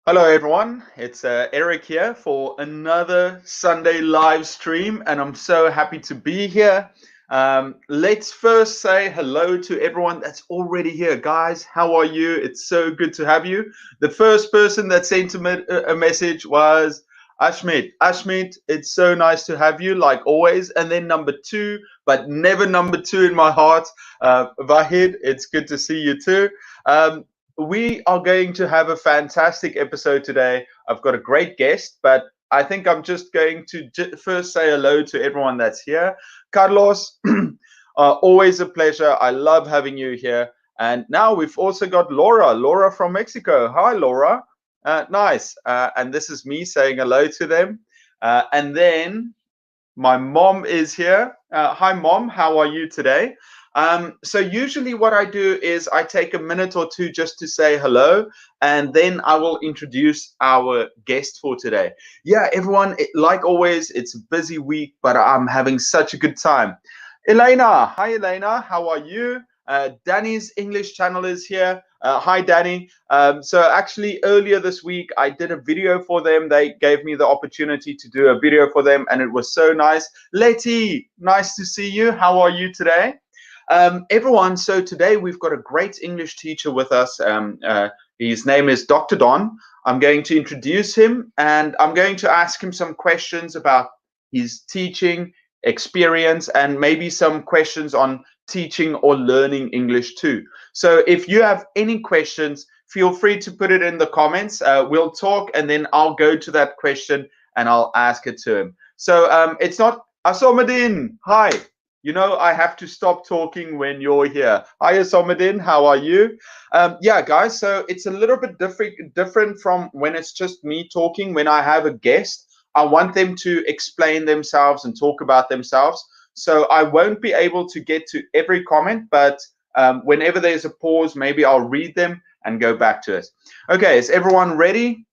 Hello, everyone. It's Eric here for another Sunday live stream, and I'm so happy to be here. Let's first say hello to everyone that's already here. Guys, how are you? It's so good to have you. The first person that sent a message was Ashmit. Ashmit, it's so nice to have you, like always. And then number two, but never number two in my heart, Vahid, it's good to see you too. We are going to have a fantastic episode today. I've got a great guest, but I think I'm just going to first say hello to everyone that's here. Carlos, always a pleasure. I love having you here. And now we've also got Laura from Mexico. Hi, Laura. Nice. And this is me saying hello to them. And then my mom is here. Hi, Mom. How are you today? So usually what I do is I take a minute or two just to say hello, and then I will introduce our guest for today. Yeah, everyone, like always, it's a busy week, but I'm having such a good time. Elena, hi, Elena. How are you? Danny's English channel is here. Hi, Danny. So actually, earlier this week, I did a video for them. They gave me the opportunity to do a video for them, and it was so nice. Letty, nice to see you. How are you today? Everyone, so today we've got a great English teacher with us. His name is Dr. Don. I'm going to introduce him, and I'm going to ask him some questions about his teaching experience and maybe some questions on teaching or learning English too. So if you have any questions, feel free to put it in the comments. We'll talk, and then I'll go to that question and I'll ask it to him. So it's not Asomadin. Hi. You know, I have to stop talking when you're here. Hi, Asomadin. How are you? Yeah, guys. So it's a little bit different from when it's just me talking. When I have a guest, I want them to explain themselves and talk about themselves. So I won't be able to get to every comment, but whenever there's a pause, maybe I'll read them and go back to it. Okay, is everyone ready?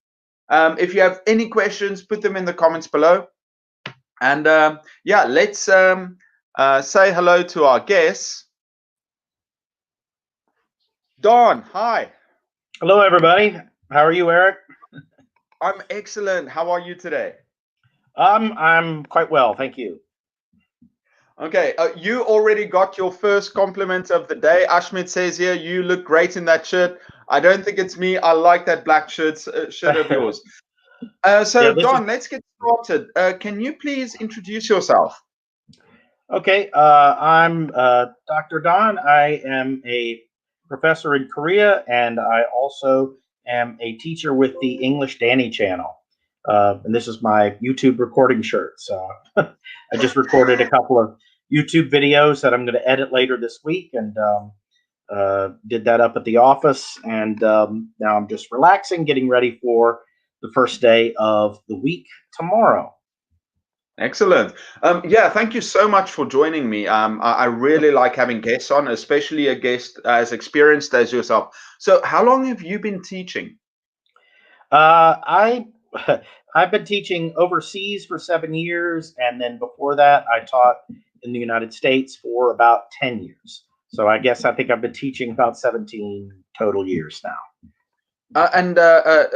If you have any questions, put them in the comments below. And yeah, let's say hello to our guests. Don, hi. Hello, everybody. How are you, Eric? I'm excellent. How are you today? I'm quite well, thank you. Okay, you already got your first compliment of the day. Ashmit says here, you look great in that shirt. I don't think it's me. I like that black shirt of yours. So, Yeah, Don, let's get started. Can you please introduce yourself? okay. I'm Dr. Don. I am a professor in Korea, and I also am a teacher with the English Danny channel. And this is my YouTube recording shirt. So I just recorded a couple of YouTube videos that I'm going to edit later this week, and did that up at the office. And now I'm just relaxing, getting ready for the first day of the week tomorrow. Excellent. Yeah, thank you so much for joining me. I really like having guests on, especially a guest as experienced as yourself. So, how long have you been teaching? I I've been teaching overseas for 7 years, and then before that, I taught in the United States for about 10 years. So I think I've been teaching about 17 total years now.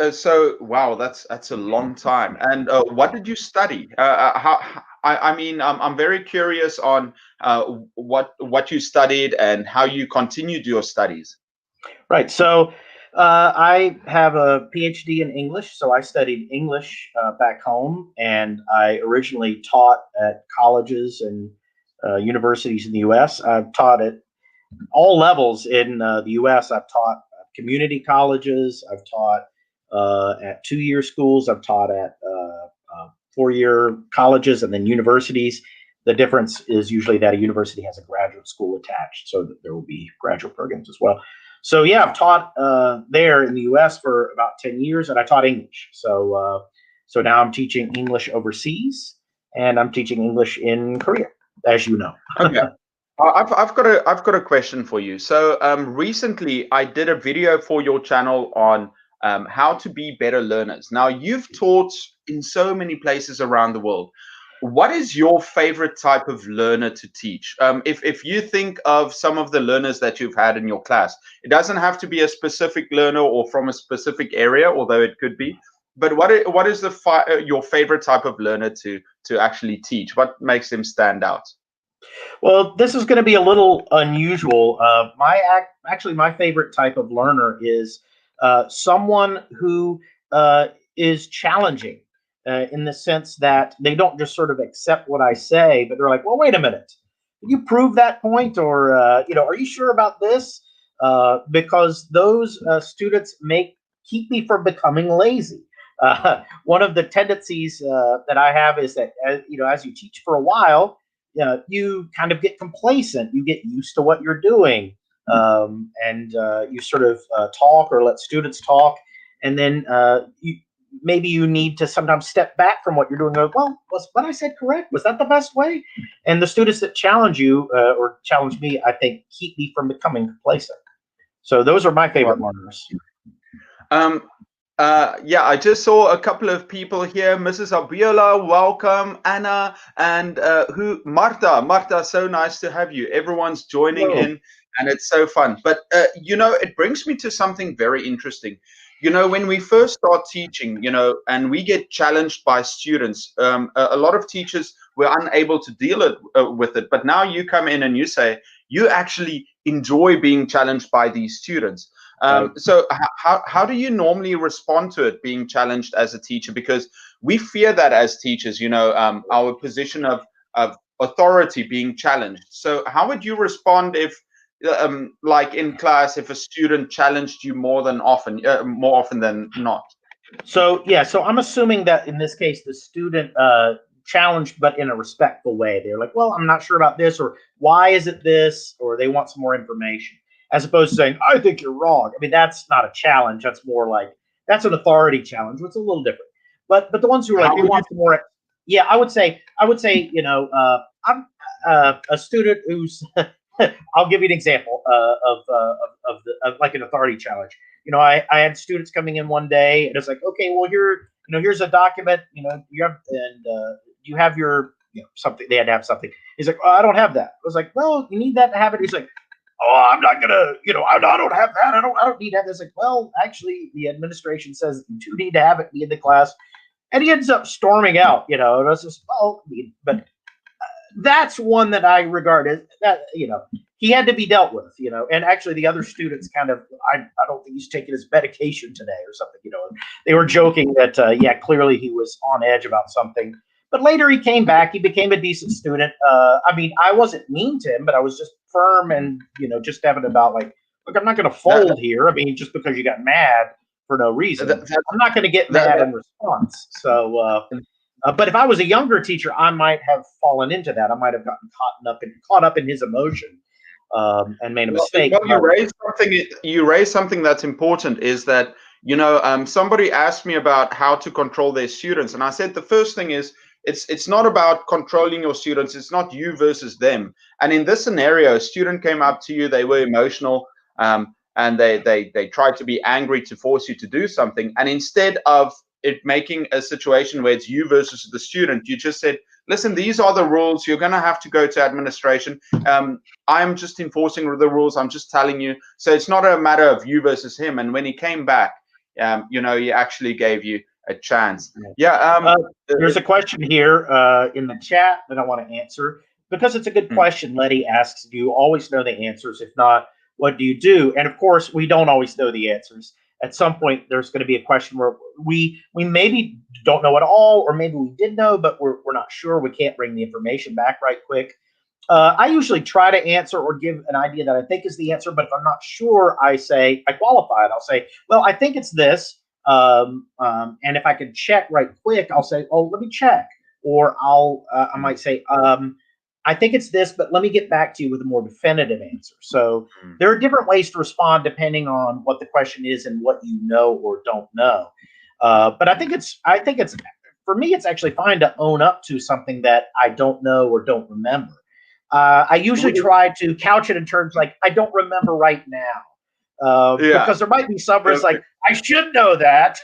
So, wow, that's a long time. And what did you study? I mean, I'm very curious on what you studied and how you continued your studies. Right. So I have a PhD in English. So I studied English back home, and I originally taught at colleges and universities in the U.S. I've taught at all levels in the U.S. I've taught community colleges. I've taught at 2-year schools. I've taught at 4-year colleges, and then universities. The difference is usually that a university has a graduate school attached, so that there will be graduate programs as well. So yeah, I've taught there in the U.S. for about 10 years, and I taught English. So now I'm teaching English overseas, and I'm teaching English in Korea, as you know. Okay. I've got a question for you. So recently I did a video for your channel on how to be better learners. Now you've taught in so many places around the world. What is your favorite type of learner to teach? If you think of some of the learners that you've had in your class, it doesn't have to be a specific learner or from a specific area, although it could be. But what is your favorite type of learner to actually teach? What makes them stand out? Well, this is going to be a little unusual. Actually, my favorite type of learner is someone who is challenging in the sense that they don't just sort of accept what I say, but they're like, "Well, wait a minute, can you prove that point?" Or are you sure about this? Because those students keep me from becoming lazy. One of the tendencies that I have is that as you teach for a while, you kind of get complacent. You get used to what you're doing, and you sort of talk or let students talk, and then maybe you need to sometimes step back from what you're doing. Go, well, was what I said correct? Was that the best way? And the students that challenge you or challenge me, I think, keep me from becoming complacent. So those are my favorite learners. Um, yeah, I just saw a couple of people here. Mrs. Abiola, welcome. Anna and Marta. Marta, so nice to have you. Everyone's joining Hello. in, and it's so fun. But it brings me to something very interesting. When we first start teaching, and we get challenged by students, a lot of teachers were unable to deal with it. But now you come in and you say you actually enjoy being challenged by these students. So how do you normally respond to it being challenged as a teacher? Because we fear that as teachers, our position of authority being challenged. So how would you respond if, like in class, if a student challenged you more often than not? So I'm assuming that in this case the student challenged, but in a respectful way. They're like, "Well, I'm not sure about this," or "Why is it this?" or they want some more information, as opposed to saying, "I think you're wrong." I mean, that's not a challenge. That's more like that's an authority challenge. It's a little different. But the ones who are like, How "We would you? want some more," yeah, I would say, I'm a student who's. I'll give you an example of like an authority challenge. I had students coming in one day, and it's like, okay, well, here's a document. You have your, something. They had to have something. He's like, oh, I don't have that. I was like, well, you need that to have it. He's like, oh, I'm not gonna, I don't have that. I don't need to have this. Like, well, actually, the administration says you do need to have it in the class, and he ends up storming out. And I was just, well, but that's one that I regard as that, he had to be dealt with, and actually the other students kind of, I don't think he's taking his medication today or something, they were joking that, yeah, clearly he was on edge about something, but later he came back, he became a decent student. I mean, I wasn't mean to him, but I was just firm and, just having about like, look, I'm not going to That, fold here. I mean, just because you got mad for no reason, that, that, I'm not going to get that, mad in response. So, but if I was a younger teacher, I might have fallen into that. I might have gotten caught up in his emotion, and made a mistake. well, you raised something that's important. Is that somebody asked me about how to control their students, and I said the first thing is it's not about controlling your students. It's not you versus them. And in this scenario, a student came up to you, they were emotional, and they tried to be angry to force you to do something, and instead of it making a situation where it's you versus the student, you just said, listen, these are the rules. You're going to have to go to administration. I'm just enforcing the rules. I'm just telling you. So it's not a matter of you versus him. And when he came back, he actually gave you a chance. Yeah. There's a question here in the chat that I want to answer because it's a good question. Letty asks, do you always know the answers? If not, what do you do? And of course, we don't always know the answers. At some point, there's going to be a question where we maybe don't know at all, or maybe we did know, but we're not sure. We can't bring the information back right quick. I usually try to answer or give an idea that I think is the answer, but if I'm not sure, I qualify it. I'll say, well, I think it's this. And if I can check right quick, I'll say, oh, let me check. Or I might say, I think it's this, but let me get back to you with a more definitive answer. So there are different ways to respond depending on what the question is and what you know or don't know. But I think it's for me, it's actually fine to own up to something that I don't know or don't remember. I usually try to couch it in terms like I don't remember right now. Because there might be some where it's like I should know that.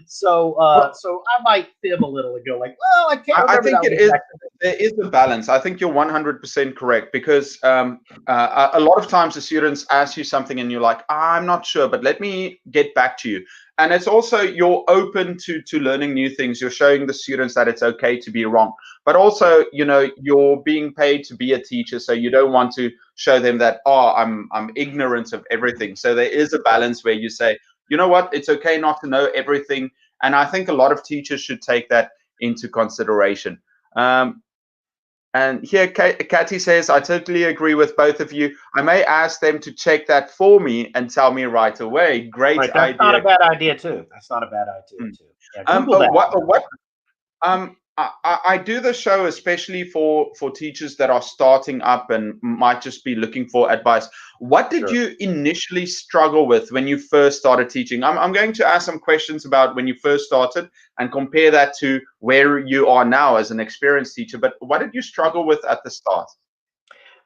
So Well, so I might fib a little and go like, well, I can't I remember think that it one is. exactly. There is a balance. I think you're 100% correct because a lot of times the students ask you something and you're like, I'm not sure, but let me get back to you. And it's also you're open to learning new things. You're showing the students that it's okay to be wrong, but Yeah. also you're being paid to be a teacher, so you don't want to show them that I'm ignorant of everything. So there is a Right. balance where you say, you know what, it's okay not to know everything. And I think a lot of teachers should take that into consideration. Um, and here, Katie says, I totally agree with both of you. I may ask them to check that for me and tell me right away. Great Right. That's not a idea. bad idea too. That's not a bad idea Hmm. too. Yeah. Google that. I do the show especially for teachers that are starting up and might just be looking for advice. What did Sure. you initially struggle with when you first started teaching? I'm going to ask some questions about when you first started and compare that to where you are now as an experienced teacher. But what did you struggle with at the start?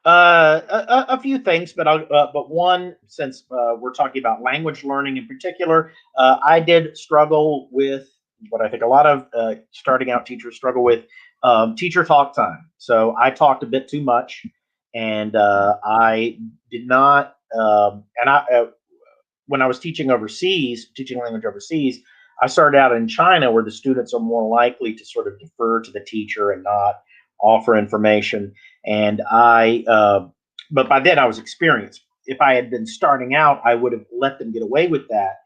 A few things, but but one, since we're talking about language learning in particular, I did struggle with what I think a lot of starting out teachers struggle with, teacher talk time. So I talked a bit too much, and I did not. And I when I was teaching overseas, teaching language overseas, I started out in China where the students are more likely to sort of defer to the teacher and not offer information. And but by then I was experienced. If I had been starting out, I would have let them get away with that.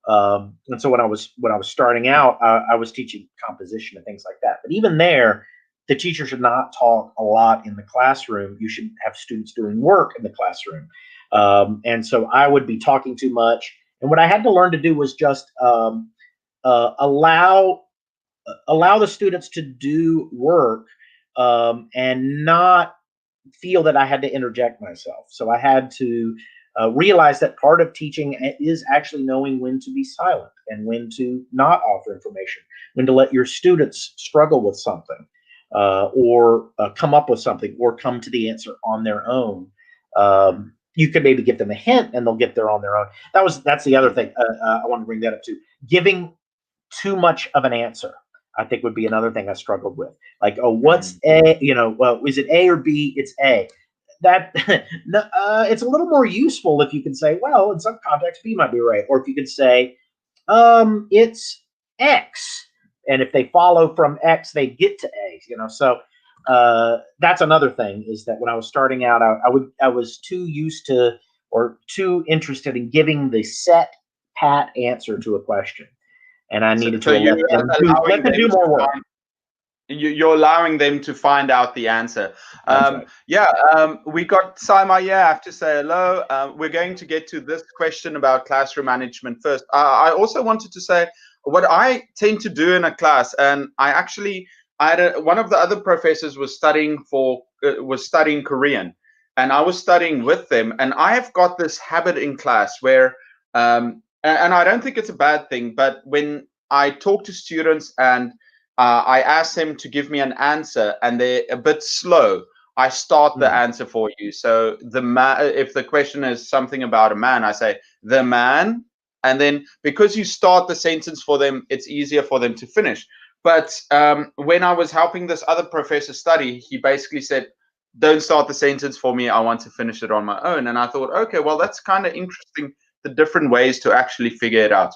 And so when I was starting out, I was teaching composition and things like that. But even there, the teacher should not talk a lot in the classroom. You should have students doing work in the classroom. And so I would be talking too much. And what I had to learn to do was just allow the students to do work, and not feel that I had to interject myself. So I had to realize that part of teaching is actually knowing when to be silent and when to not offer information, when to let your students struggle with something, or come up with something, or come to the answer on their own. You could maybe give them a hint and they'll get there on their own. That's the other thing I want to bring that up too. Giving too much of an answer, I think, would be another thing I struggled with. Like, oh, what's Mm. A? Well, is it A or B? It's A. That it's a little more useful if you can say, well, in some context, B might be right, or if you could say, it's X, and if they follow from X, they get to A. So that's another thing, is that when I was starting out, I was too used to, or too interested in giving the set pat answer to a question, and I So, needed so to you let allowing them do them to more work. find you're allowing them to find out the answer. That's right. Yeah, we got Saima here. I have to say hello. We're going to get to this question about classroom management first. I also wanted to say what I tend to do in a class, and I had one of the other professors was studying Korean, and I was studying with them, and I have got this habit in class where, and I don't think it's a bad thing, but when I talk to students and I ask them to give me an answer, and they're a bit slow. I start the Hmm. answer for you. So if the question is something about a man, I say the man, and then because you start the sentence for them, it's easier for them to finish. But when I was helping this other professor study, he basically said, "Don't start the sentence for me. I want to finish it on my own." And I thought, okay, well, that's kind of interesting. The different ways to actually figure it out.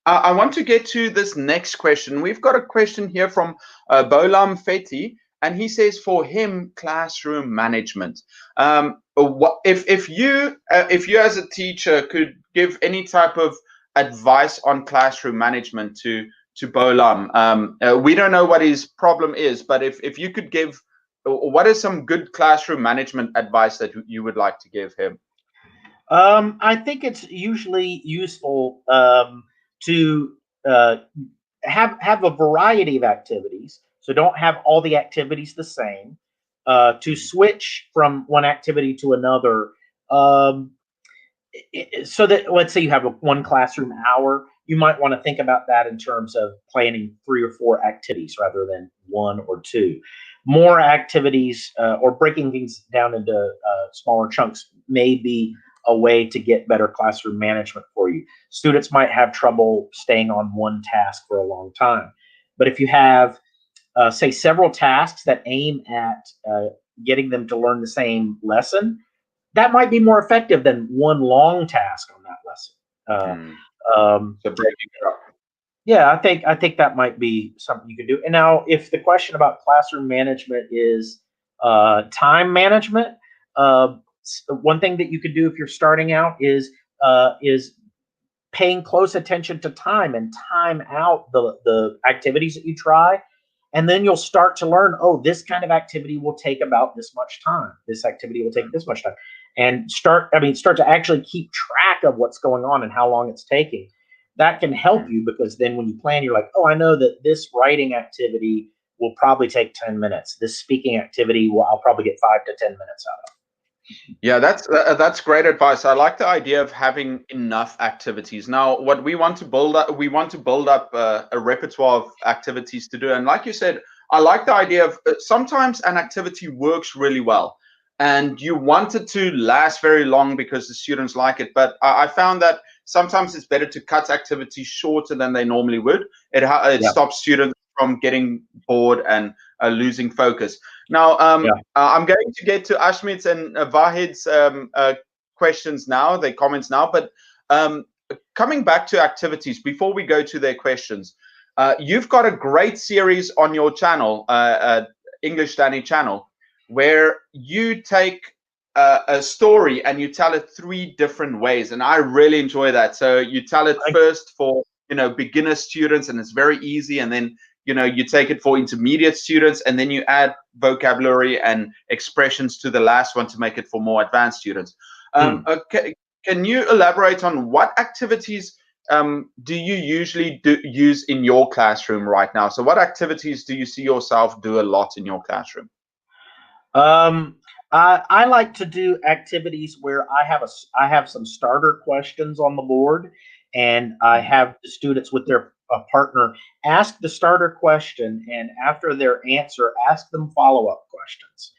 I want to get to this next question. We've got a question here from Bolam Feti, and he says for him, classroom management. If you as a teacher could give any type of advice on classroom management to Bolam, we don't know what his problem is, but if you could give, what is some good classroom management advice that you would like to give him? I think it's usually useful to uh, have a variety of activities. So don't have all the activities the same. To switch from one activity to another. Um, so that, let's say you have one classroom hour, you might want to think about that in terms of planning 3 or 4 activities rather than 1 or 2. More activities, or breaking things down into smaller chunks, may be a way to get better classroom management for you. Students might have trouble staying on one task for a long time. But if you have, say, several tasks that aim at getting them to learn the same lesson, that might be more effective than one long task on that lesson. Mm. Um, So breaking it up. yeah, I think that might be something you could do. And now, if the question about classroom management is time management, one thing that you could do if you're starting out is paying close attention to time and time out the activities that you try, and then you'll start to learn, oh, this kind of activity will take about this much time, this activity will take this much time, and start to actually keep track of what's going on and how long it's taking. That can help Mm. you, because then when you plan, you're like, oh, I know that this writing activity will probably take 10 minutes, this speaking activity I'll probably get 5 to 10 minutes out of. Yeah, that's great advice. I like the idea of having enough activities. Now, what we want to build up a repertoire of activities to do. And like you said, I like the idea of sometimes an activity works really well, and you want it to last very long because the students like it. But I found that sometimes it's better to cut activities shorter than they normally would. It Yeah, stops students from getting bored and losing focus. Now, yeah. I'm going to get to Ashmit's and Vahid's questions now, their comments now. But coming back to activities, before we go to their questions, you've got a great series on your channel, English Danny channel, where you take a story and you tell it 3 different ways, and I really enjoy that. So you tell it first for beginner students, and it's very easy, and then you take it for intermediate students, and then you add vocabulary and expressions to the last one to make it for more advanced students. Can you elaborate on what activities do you usually use in your classroom right now? So what activities do you see yourself do a lot in your classroom? I like to do activities where I have some starter questions on the board, and I Mhm. have the students with their partner ask the starter question, and after their answer, ask them follow up questions.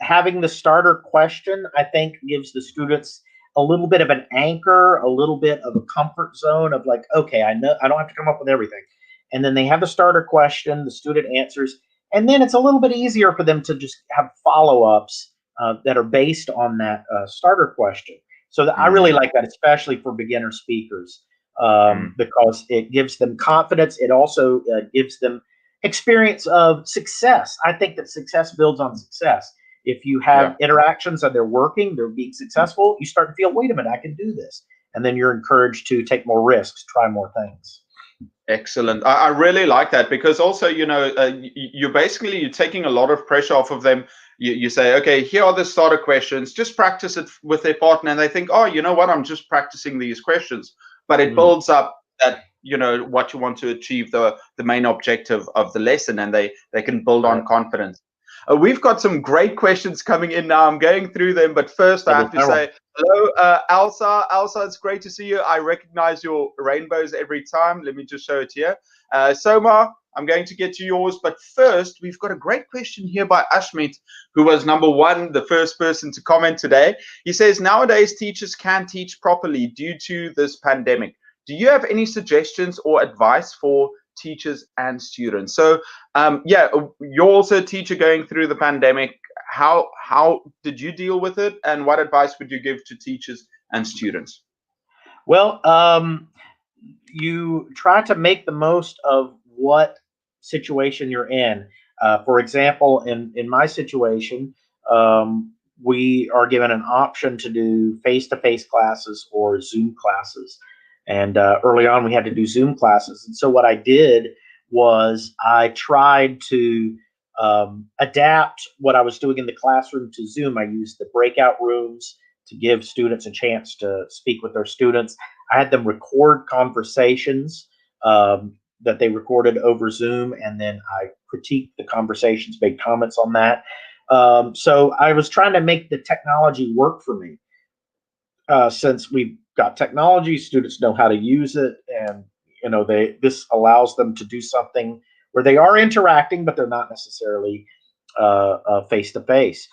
Having the starter question, I think, gives the students a little bit of an anchor, a little bit of a comfort zone of like, okay, I know I don't have to come up with everything, and then they have the starter question, the student answers, and then it's a little bit easier for them to just have follow-ups that are based on that starter question. So I really Mm, like that, especially for beginner speakers, mm, because it gives them confidence. It also gives them experience of success. I think that success builds on success. If you have yeah. interactions and they're working, they're being successful, you start to feel, wait a minute, I can do this. And then you're encouraged to take more risks, try more things. Excellent. I really like that, because also, you're taking a lot of pressure off of them. You say, okay, here are the starter questions. Just practice it with their partner, and they think, oh, you know what? I'm just practicing these questions. But it Mm, builds up that what you want to achieve, the main objective of the lesson, and they can build right. on confidence. We've got some great questions coming in now. I'm going through them, but first I Double have to barrel. say hello, Elsa. Elsa, it's great to see you. I recognize your rainbows every time. Let me just show it here. Soma, I'm going to get to yours, but first, we've got a great question here by Ashmit, who was number 1, the first person to comment today. He says, nowadays, teachers can't teach properly due to this pandemic. Do you have any suggestions or advice for teachers and students? So, you're also a teacher going through the pandemic. How did you deal with it, and what advice would you give to teachers and students? Well, you try to make the most of what situation you're in. For example, in my situation, we are given an option to do face-to-face classes or Zoom classes. And early on, we had to do Zoom classes. And so what I did was I tried to adapt what I was doing in the classroom to Zoom. I used the breakout rooms to give students a chance to speak with their students. I had them record conversations that they recorded over Zoom, and then I critiqued the conversations, made comments on that. So I was trying to make the technology work for me. Since we've got technology, students know how to use it, and this allows them to do something where they are interacting, but they're not necessarily face to face.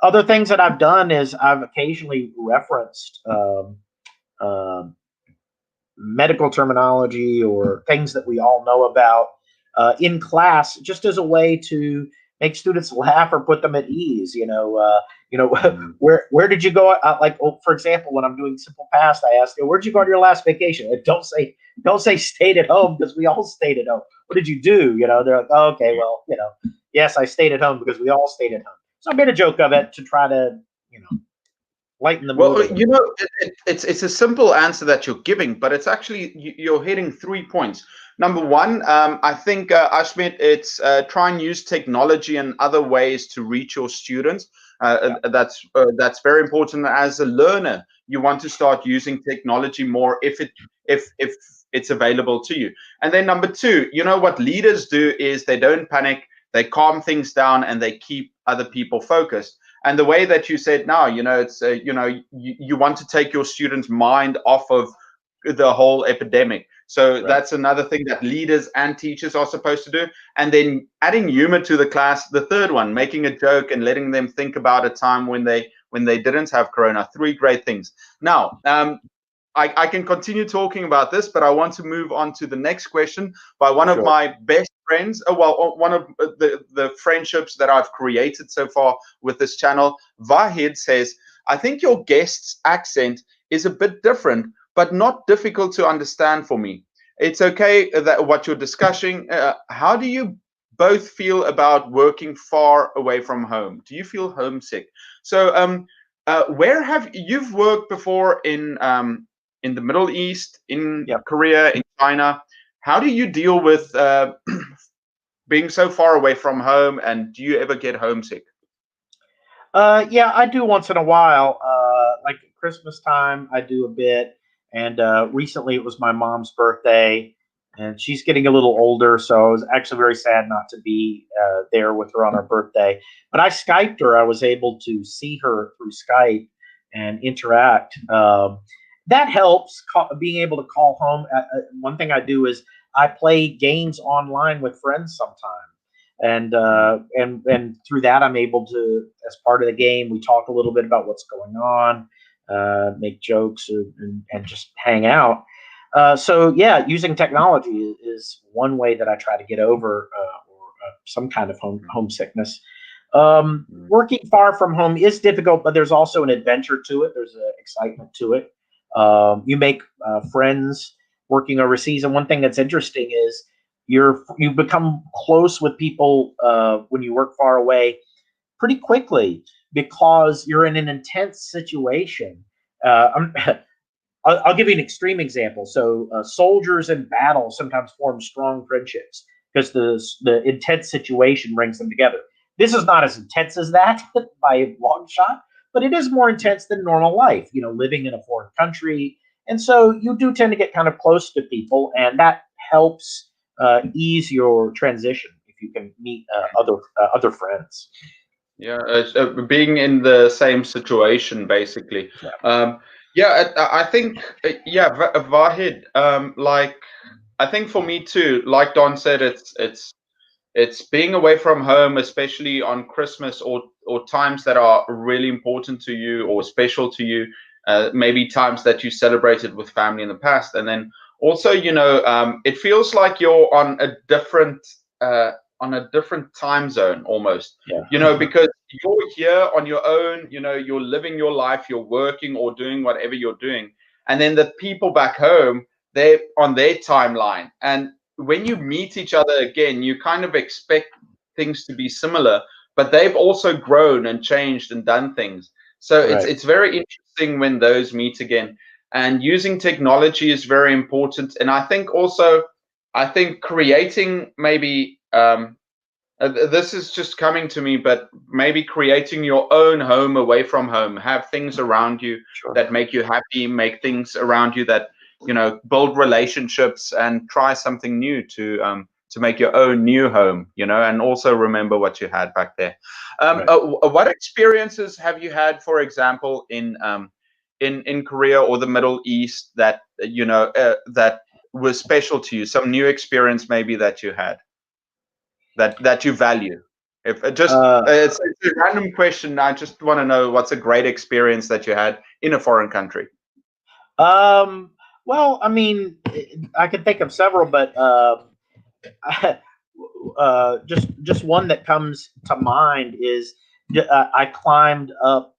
Other things that I've done is I've occasionally referenced medical terminology or things that we all know about in class, just as a way to make students laugh or put them at ease. Mm. Where did you go? Like, for example, when I'm doing simple past, I ask, where'd you go on your last vacation? And don't say stayed at home, because we all stayed at home. What did you do? They're like, oh, okay, well, yes, I stayed at home because we all stayed at home. So I made a joke of it to try to, lighten the mood a Well, little. it's a simple answer that you're giving, but it's actually you're hitting 3 points. Number one, I think Ashmit, it's try and use technology and other ways to reach your students. That's very important. As a learner, you want to start using technology more if it's available to you. And then number two, what leaders do is they don't panic, they calm things down, and they keep other people focused. And the way that you said now, it's you want to take your students' mind off of the whole epidemic. So Right. that's another thing that leaders and teachers are supposed to do. And then adding humor to the class, the third one, making a joke and letting them think about a time when they didn't have corona. Three great things. Now, I can continue talking about this, but I want to move on to the next question by one of Sure. my best friends. One of the friendships that I've created so far with this channel. Vahid says, I think your guest's accent is a bit different, but not difficult to understand for me. It's okay that what you're discussing. How do you both feel about working far away from home? Do you feel homesick? So, where have you've worked before in the Middle East, in Yep. Korea, in China? How do you deal with being so far away from home, and do you ever get homesick? Yeah, I do once in a while. Like at Christmas time, I do a bit. And recently it was my mom's birthday, and she's getting a little older. So I was actually very sad not to be there with her on her birthday. But I Skyped her. I was able to see her through Skype and interact. That helps, being able to call home. One thing I do is I play games online with friends sometimes, and through that I'm able to, as part of the game, we talk a little bit about what's going on, make jokes, and just hang out. So yeah, using technology is one way that I try to get over some kind of homesickness. Working far from home is difficult, but there's also an adventure to it. There's an excitement to it. You make friends working overseas, and one thing that's interesting is you become close with people when you work far away pretty quickly, because you're in an intense situation. I'm, I'll give you an extreme example. So soldiers in battle sometimes form strong friendships because the intense situation brings them together. This is not as intense as that by a long shot, but it is more intense than normal life. Living in a foreign country, and so you do tend to get kind of close to people, and that helps ease your transition if you can meet other friends. Yeah, being in the same situation, basically. Yeah. Yeah, I think, yeah, Vahid, like, I think for me too, like Don said, it's being away from home, especially on Christmas or times that are really important to you or special to you. Maybe times that you celebrated with family in the past, and then also, it feels like you're uh, on a different time zone almost. Yeah. Because you're here on your own. You're living your life, you're working or doing whatever you're doing, and then the people back home, they're on their timeline, and when you meet each other again, you kind of expect things to be similar, but they've also grown and changed and done things. So it's Right. it's very interesting when those meet again. And using technology is very important. And I think creating maybe this is just coming to me, but maybe creating your own home away from home, have things around you Sure. that make you happy, make things around you that build relationships, and try something new to make your own new home, and also remember what you had back there. Right. What experiences have you had, for example, in Korea or the Middle East that that was special to you? Some new experience maybe that you had that you value. If it just it's a random question. I just want to know what's a great experience that you had in a foreign country. Well, I mean, I could think of several, but just one that comes to mind is I climbed up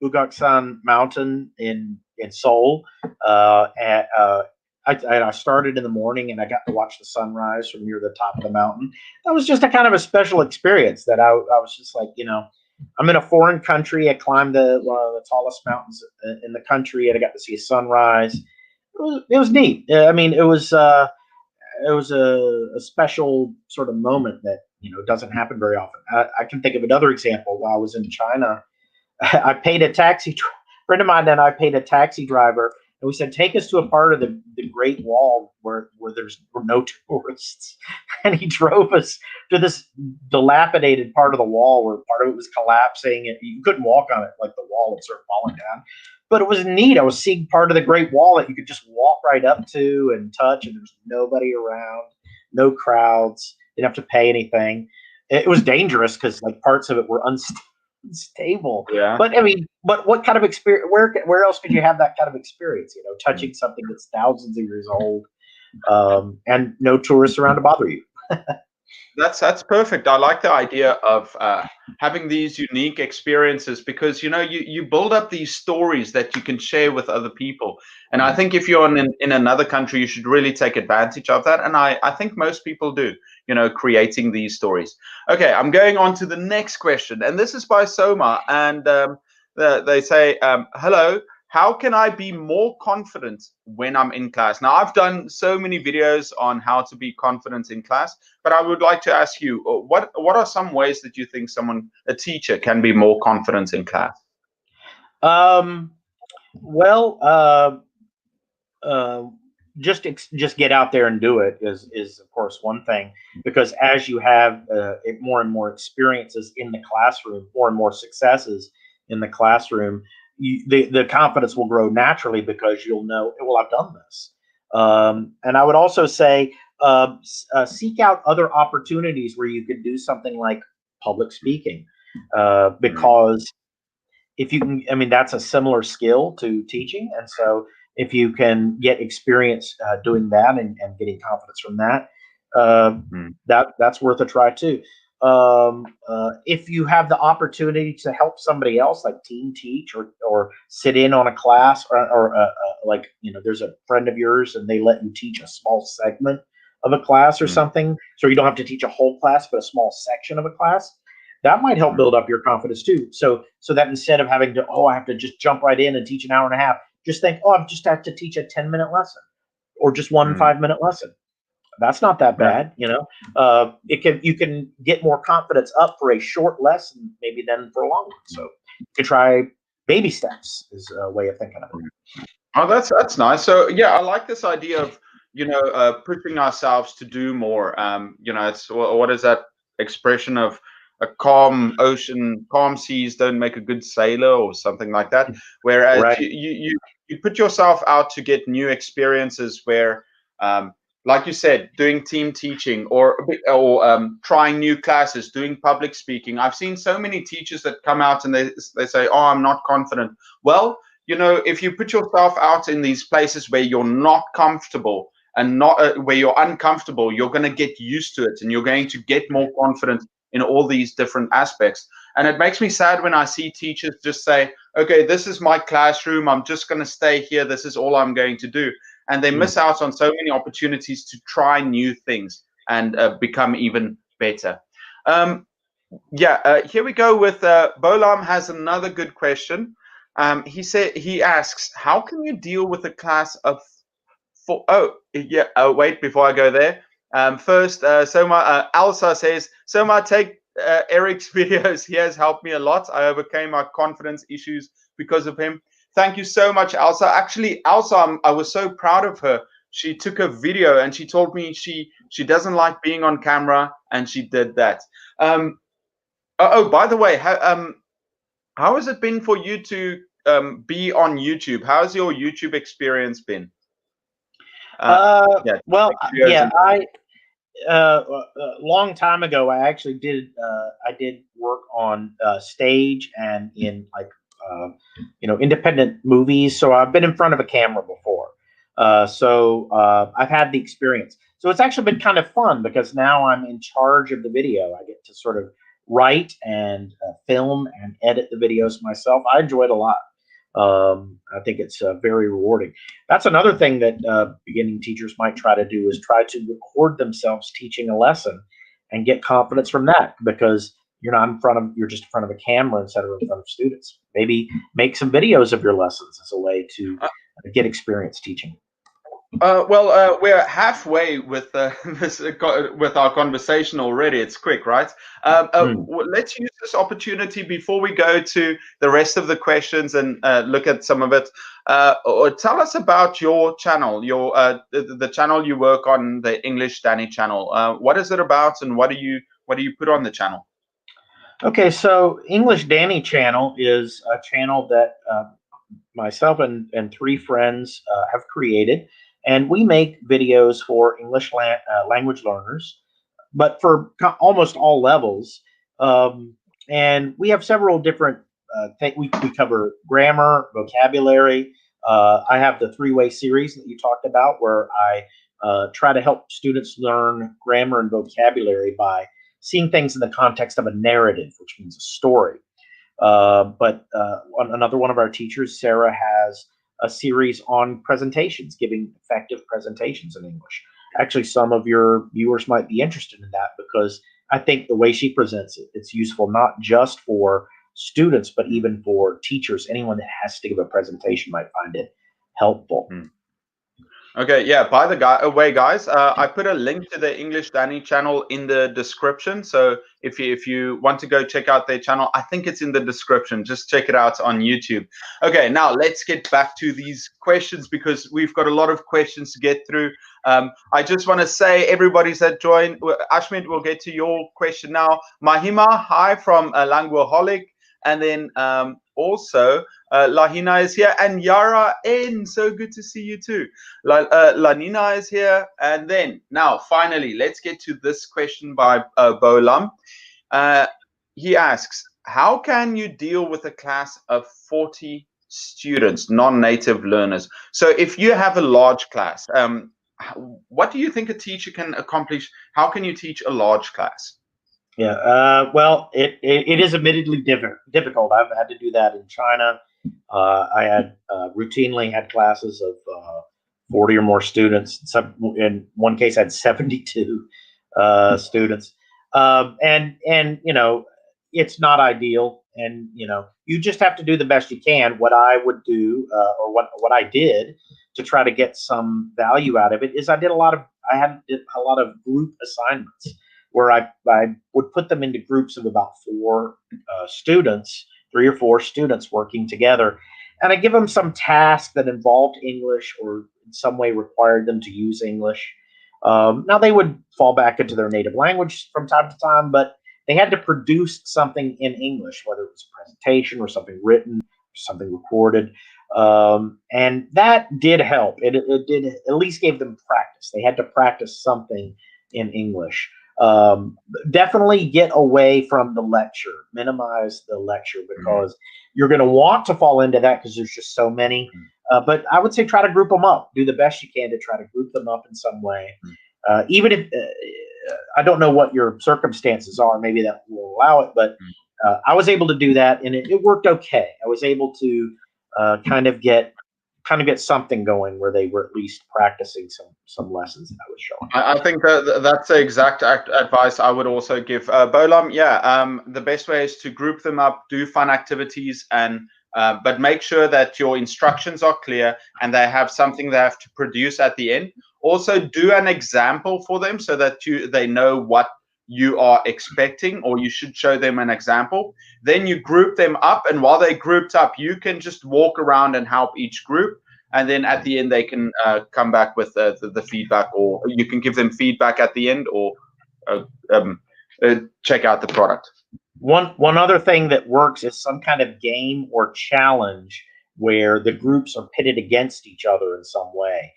Ugaksan Mountain in Seoul. I started in the morning and I got to watch the sunrise from near the top of the mountain. That was just a kind of a special experience that I was just like, I'm in a foreign country. I climbed one of the tallest mountains in the country and I got to see a sunrise. It was neat. I mean, it was a special sort of moment that doesn't happen very often. I can think of another example. While I was in China, I paid a friend of mine and I paid a taxi driver, and we said, take us to a part of the Great Wall where were no tourists, and he drove us to this dilapidated part of the wall where part of it was collapsing, and you couldn't walk on it, like the wall had sort of fallen down. But it was neat. I was seeing part of the Great Wall that you could just walk right up to and touch, and there's nobody around, no crowds, didn't have to pay anything. It was dangerous because like parts of it were unstable. Yeah. But I mean, but what kind of experience? Where else could you have that kind of experience? Touching something that's thousands of years old, and no tourists around to bother you. That's perfect. I like the idea of having these unique experiences because you build up these stories that you can share with other people. And I think if you're in another country, you should really take advantage of that. And I think most people do, creating these stories. Okay, I'm going on to the next question, and this is by Soma, and they say, "Hello. How can I be more confident when I'm in class?" Now, I've done so many videos on how to be confident in class, but I would like to ask you, what are some ways that you think a teacher can be more confident in class? Well, just get out there and do it is of course one thing, because as you have more and more experiences in the classroom, more and more successes in the classroom, the confidence will grow naturally because you'll know, well, I've done this. And I would also say seek out other opportunities where you could do something like public speaking, because if you can, I mean, that's a similar skill to teaching. And so if you can get experience doing that and getting confidence from that, that's worth a try too. If you have the opportunity to help somebody else, like team teach or sit in on a class, or like, there's a friend of yours and they let you teach a small segment of a class or something, so you don't have to teach a whole class, but a small section of a class, that might help build up your confidence too. So that instead of having to, I have to just jump right in and teach an hour and a half, just think, I just have to teach a 10-minute lesson or just one 5-minute lesson. That's not that bad, you can get more confidence up for a short lesson, maybe than for a long one. So you could try baby steps is a way of thinking of it. Oh, that's nice. So yeah, I like this idea of pushing ourselves to do more. It's what is that expression of a calm ocean, calm seas don't make a good sailor, or something like that. Whereas Right. you put yourself out to get new experiences where, like you said, doing team teaching or trying new classes, doing public speaking. I've seen so many teachers that come out and they say, "Oh, I'm not confident." Well, if you put yourself out in these places where you're not comfortable and not where you're uncomfortable, you're going to get used to it and you're going to get more confident in all these different aspects. And it makes me sad when I see teachers just say, "Okay, this is my classroom. I'm just going to stay here. This is all I'm going to do." And they miss out on so many opportunities to try new things and become even better. Here we go with Bolam has another good question. He asks, how can you deal with a class of four? Oh, yeah. Wait, before I go there. First, Soma, Alsa says, Soma, take Eric's videos. He has helped me a lot. I overcame my confidence issues because of him. Thank you so much, Alsa. Actually, Alsa, I was so proud of her. She took a video and she told me she doesn't like being on camera, and she did that. By the way, how has it been for you to be on YouTube? How's your YouTube experience been? Well, yeah, A long time ago, I actually did. I did work on stage and in like uh, independent movies. So I've been in front of a camera before. So I've had the experience. So it's actually been kind of fun because now I'm in charge of the video. I get to sort of write and film and edit the videos myself. I enjoy it a lot. I think it's very rewarding. That's another thing that beginning teachers might try to do is try to record themselves teaching a lesson and get confidence from that because you're just in front of a camera instead of in front of students. Maybe make some videos of your lessons as a way to get experience teaching. We're halfway with with our conversation already. It's quick, right? Let's use this opportunity before we go to the rest of the questions and look at some of it. Or tell us about your channel, the channel you work on, the English Danny channel. What is it about, and what do you put on the channel? Okay, so English Danny channel is a channel that myself and three friends have created, and we make videos for English language learners, but for almost all levels. And we have several different we cover grammar, vocabulary. I have the three-way series that you talked about, where I try to help students learn grammar and vocabulary by seeing things in the context of a narrative, which means a story. But another one of our teachers, Sarah, has a series on presentations, giving effective presentations in English. Actually, some of your viewers might be interested in that because I think the way she presents it, it's useful not just for students, but even for teachers. Anyone that has to give a presentation might find it helpful. Okay, yeah. By the way, guys, I put a link to the English Danny channel in the description. So if you want to go check out their channel, I think it's in the description. Just check it out on YouTube. Okay, now let's get back to these questions because we've got a lot of questions to get through. I just want to say, everybody's that joined. Ashmit, we'll get to your question now. Mahima, hi from Languaholic, and then also. Lahina is here, and Yara N. So good to see you too. Lanina is here, and then now finally, let's get to this question by Bolam. He asks, "How can you deal with a class of 40 students, non-native learners? So if you have a large class, what do you think a teacher can accomplish? How can you teach a large class?" Yeah, well, it is admittedly difficult. I've had to do that in China. I had routinely had classes of 40 or more students. In one case, I had 72 students, and it's not ideal. And you just have to do the best you can. What I would do, or what I did to try to get some value out of it, is I did a lot of group assignments where I would put them into groups of about four students, 3 or 4 students working together. And I give them some task that involved English or in some way required them to use English. Now, they would fall back into their native language from time to time, but they had to produce something in English, whether it was a presentation or something written, or something recorded. And that did help. It did at least gave them practice. They had to practice something in English. Definitely get away from the lecture, minimize the lecture, because you're going to want to fall into that because there's just so many. But I would say try to group them up. Do the best you can to try to group them up in some way. Even if I don't know what your circumstances are, maybe that will allow it. But I was able to do that, and it worked okay. I was able to kind of get something going where they were at least practicing some lessons that I was showing. I think that's the exact advice I would also give. Bolam, yeah, the best way is to group them up, do fun activities, and but make sure that your instructions are clear and they have something they have to produce at the end. Also, do an example for them so that they know what you are expecting, or you should show them an example. Then you group them up, and while they're grouped up, you can just walk around and help each group. And then at the end, they can come back with the feedback, or you can give them feedback at the end, or check out the product. One other thing that works is some kind of game or challenge where the groups are pitted against each other in some way.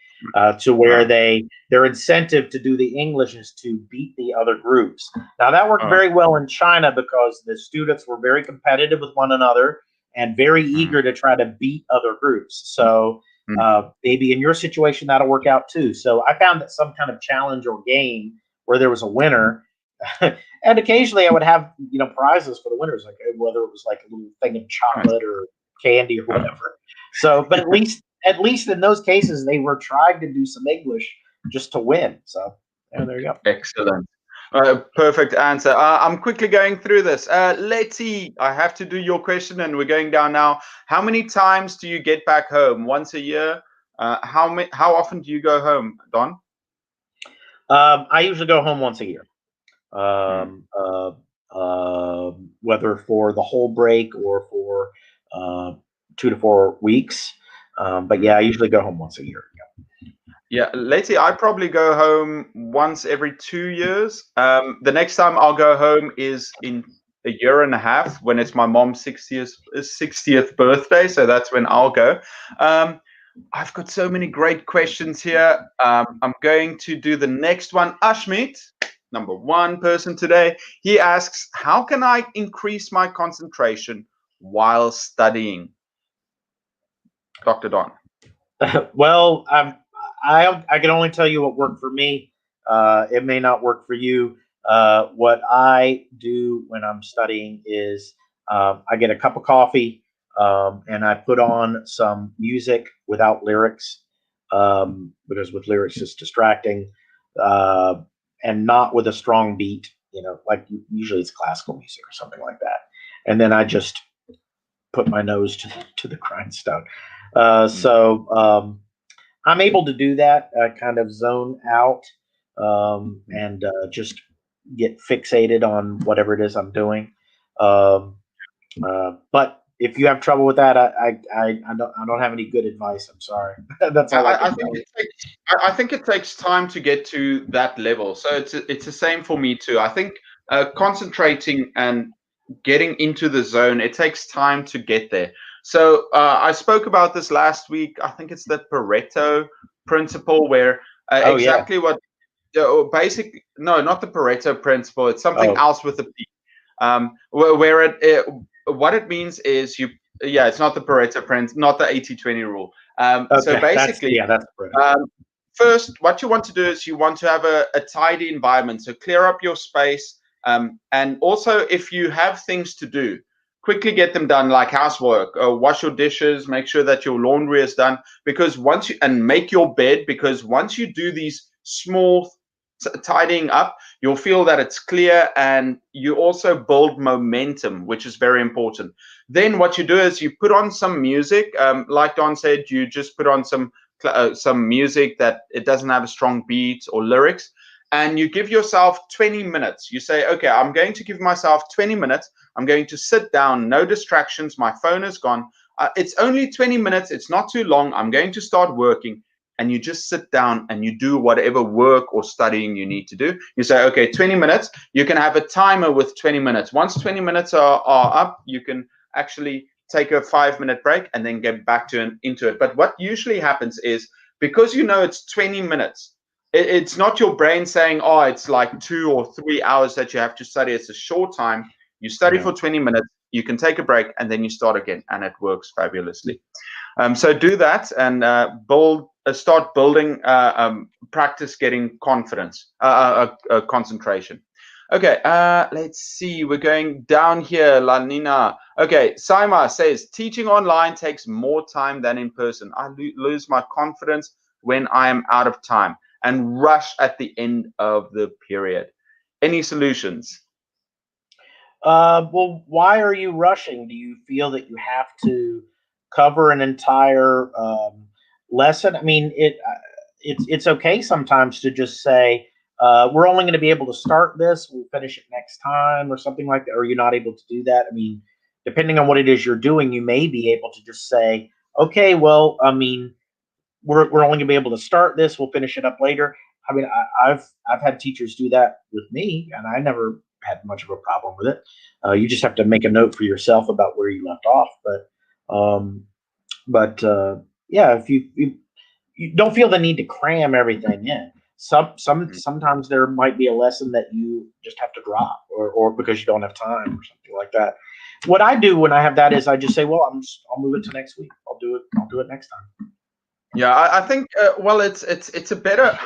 to where Right. their incentive to do the English is to beat the other groups. Now that worked Oh. very well in China because the students were very competitive with one another and very Mm, eager to try to beat other groups. So mm, maybe in your situation that'll work out too. So I found that some kind of challenge or game where there was a winner. And occasionally I would have prizes for the winners, like whether it was like a little thing of nice. chocolate or candy or Uh, whatever. So, but at least in those cases, they were trying to do some English just to win. So, yeah, there you go. Excellent. Perfect answer. I'm quickly going through this. Let's see. I have to do your question, and we're going down now. How many times do you get back home? Once a year? How often do you go home, Don? I usually go home once a year, Mm. um, uh, whether for the whole break or for 2 to 4 weeks. But yeah, I usually go home once a year. Yeah, let's see. I probably go home once every 2 years. The next time I'll go home is in a year and a half when it's my mom's 60th birthday. So that's when I'll go. Um, I've got so many great questions here. I'm going to do the next one. Ashmit, number one person today, he asks, how can I increase my concentration while studying? Dr. Don. Well, I can only tell you what worked for me. It may not work for you. What I do when I'm studying is I get a cup of coffee and I put on some music without lyrics because with lyrics it's distracting uh, and not with a strong beat. Like usually it's classical music or something like that. And then I just put my nose to the grindstone. Mm. I'm able to do that, kind of zone out and just get fixated on whatever it is I'm doing. Um, but if you have trouble with that, I don't have any good advice. I'm sorry. That's all I I can think tell you. I think it takes time to get to that level. So it's the same for me too. I think concentrating and getting into the zone, it takes time to get there. So I spoke about this last week. I think it's the Pareto principle, where Oh yeah. exactly what basic no, not the Pareto principle. It's something Oh, else with the P. Where what it means is yeah, it's not the Pareto principle, not the 80-20 rule. So okay. That's basically, yeah. That's Bruno. um, first, what you want to do is you want to have a tidy environment. So clear up your space. And also, if you have things to do, quickly get them done, like housework, wash your dishes, make sure that your laundry is done. And make your bed, because once you do these small tidying up, you'll feel that it's clear, and you also build momentum, which is very important. Then what you do is you put on some music. Like Don said, you just put on some music that it doesn't have a strong beat or lyrics, and you give yourself 20 minutes. You say, okay, I'm going to give myself 20 minutes. I'm going to sit down, no distractions, my phone is gone. It's only 20 minutes, it's not too long. I'm going to start working. And you just sit down and you do whatever work or studying you need to do. You say, okay, 20 minutes. You can have a timer with 20 minutes. Once 20 minutes are up, you can actually take a 5-minute break and then get back into it. But what usually happens is, because it's 20 minutes, it's not your brain saying, oh, it's like 2 or 3 hours that you have to study. It's a short time. You study Yeah. for 20 minutes, you can take a break, and then you start again, and it works fabulously. So do that, and start building, practice getting confidence, concentration. Okay, let's see. We're going down here, Lanina. Okay, Saima says, teaching online takes more time than in person. I lose my confidence when I am out of time and rush at the end of the period. Any solutions? Well, why are you rushing? Do you feel that you have to cover an entire lesson? I mean, it's okay sometimes to just say we're only going to be able to start this. We'll finish it next time, or something like that. Or you're not able to do that. I mean, depending on what it is you're doing, you may be able to just say, okay, well, I mean, we're only gonna be able to start this. We'll finish it up later. I mean, I've had teachers do that with me, and I never had much of a problem with it. You just have to make a note for yourself about where you left off. But yeah, if you don't feel the need to cram everything in. Sometimes there might be a lesson that you just have to drop, or because you don't have time or something like that. What I do when I have that is I just say, well, I'll move it to next week. I'll do it next time. Yeah, I think well, it's a better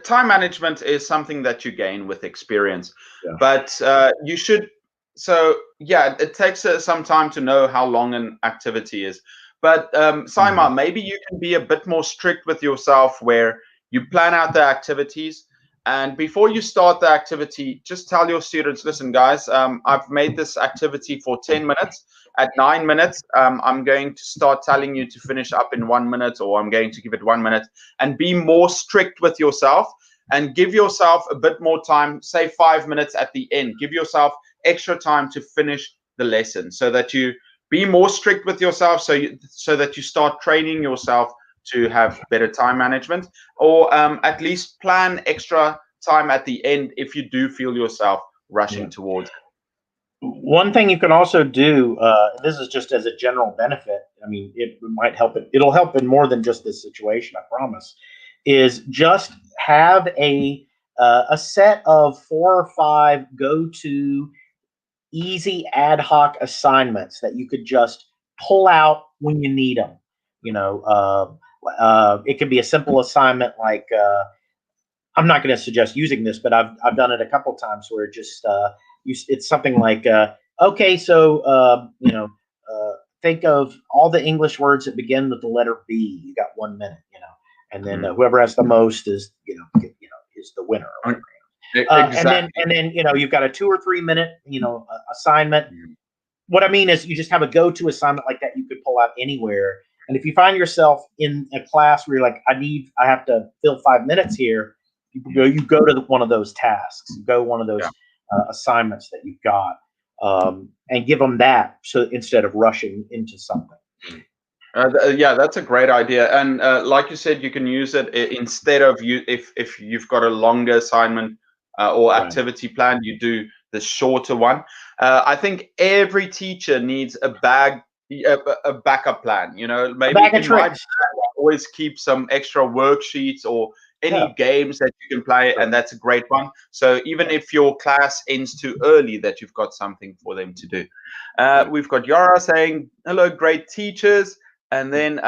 time management is something that you gain with experience, Yeah. but you should. So yeah, it takes some time to know how long an activity is. But Saima, maybe you can be a bit more strict with yourself, where you plan out the activities, and before you start the activity, just tell your students, listen, guys, I've made this activity for 10 minutes. At 9 minutes, I'm going to start telling you to finish up in 1 minute, or I'm going to give it 1 minute, and be more strict with yourself and give yourself a bit more time, say 5 minutes at the end. Give yourself extra time to finish the lesson, so that you be more strict with yourself, so that you start training yourself to have better time management, or at least plan extra time at the end if you do feel yourself rushing towards it. One thing you can also do, this is just as a general benefit. I mean, it might help. It'll help in more than just this situation, I promise. Is just have a set of 4 or 5 go-to easy ad hoc assignments that you could just pull out when you need them. You know, it could be a simple assignment like I'm not going to suggest using this, but I've done it a couple times where it just it's something like okay, so think of all the English words that begin with the letter B. You got 1 minute, and then whoever has the most is is the winner. Or whatever. Exactly. And then you've got a 2 or 3 minute assignment. What I mean is you just have a go-to assignment like that you could pull out anywhere. And if you find yourself in a class where you're like, I have to fill 5 minutes here, you go to one of those tasks, you go one of those assignments that you've got, and give them that. So instead of rushing into something. Yeah, that's a great idea. And like you said, you can use it instead of if you've got a longer assignment or activity plan, you do the shorter one. I think every teacher needs a backup plan. Maybe in my bag, I always keep some extra worksheets or any games that you can play, and that's a great one. So even if your class ends too early, that you've got something for them to do. We've got Yara saying, hello, great teachers. And then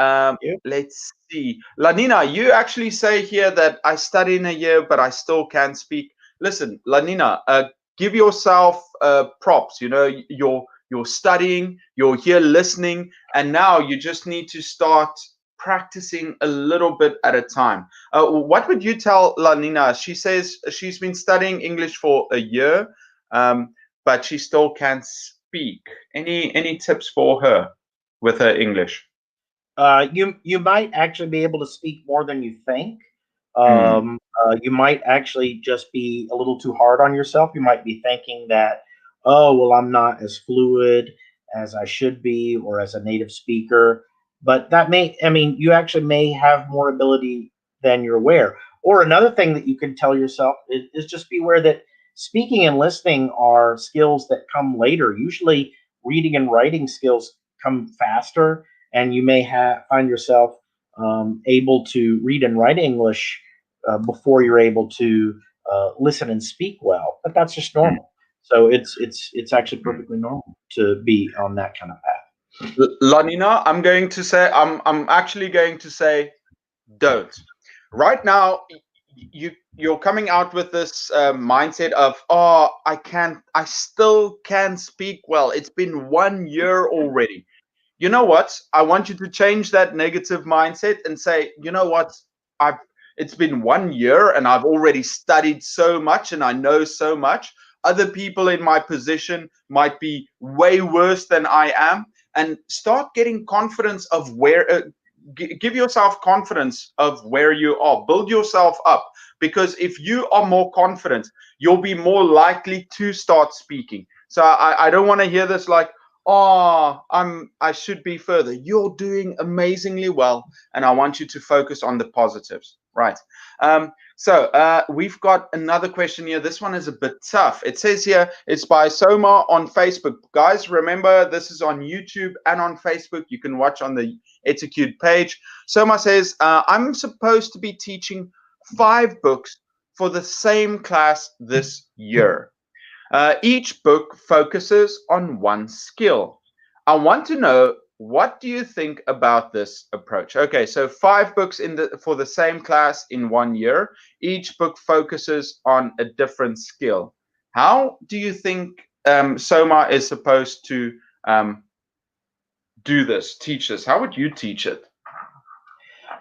let's see. Lanina, you actually say here that I study in a year, but I still can't speak. Listen, Lanina, give yourself props. You're studying, you're here listening, and now you just need to start practicing a little bit at a time. What would you tell Lanina? She says she's been studying English for a year, but she still can't speak. Any tips for her with her English? You might actually be able to speak more than you think. You might actually just be a little too hard on yourself. You might be thinking that, oh, well, I'm not as fluid as I should be, or as a native speaker. But you actually may have more ability than you're aware. Or another thing that you can tell yourself is just be aware that speaking and listening are skills that come later. Usually, reading and writing skills come faster, and you may find yourself able to read and write English before you're able to listen and speak well. But that's just normal. So it's actually perfectly normal to be on that kind of path. Lanina, I'm actually going to say don't. Right now, you're coming out with this mindset of, oh, I still can't speak well. It's been 1 year already. You know what? I want you to change that negative mindset and say, you know what? It's been 1 year and I've already studied so much and I know so much. Other people in my position might be way worse than I am. And start getting confidence of give yourself confidence of where you are. Build yourself up, because if you are more confident, you'll be more likely to start speaking. So I don't want to hear this like, oh, I should be further. You're doing amazingly well, and I want you to focus on the positives. Right. We've got another question here. This one is a bit tough. It says here it's by Soma on Facebook. Guys, remember this is on YouTube and on Facebook. You can watch on the Etacude page. Soma says, I'm supposed to be teaching 5 books for the same class this year. Each book focuses on one skill. I want to know, what do you think about this approach? Okay, so 5 books for the same class in 1 year. Each book focuses on a different skill. How do you think Soma is supposed to do this, teach this? How would you teach it?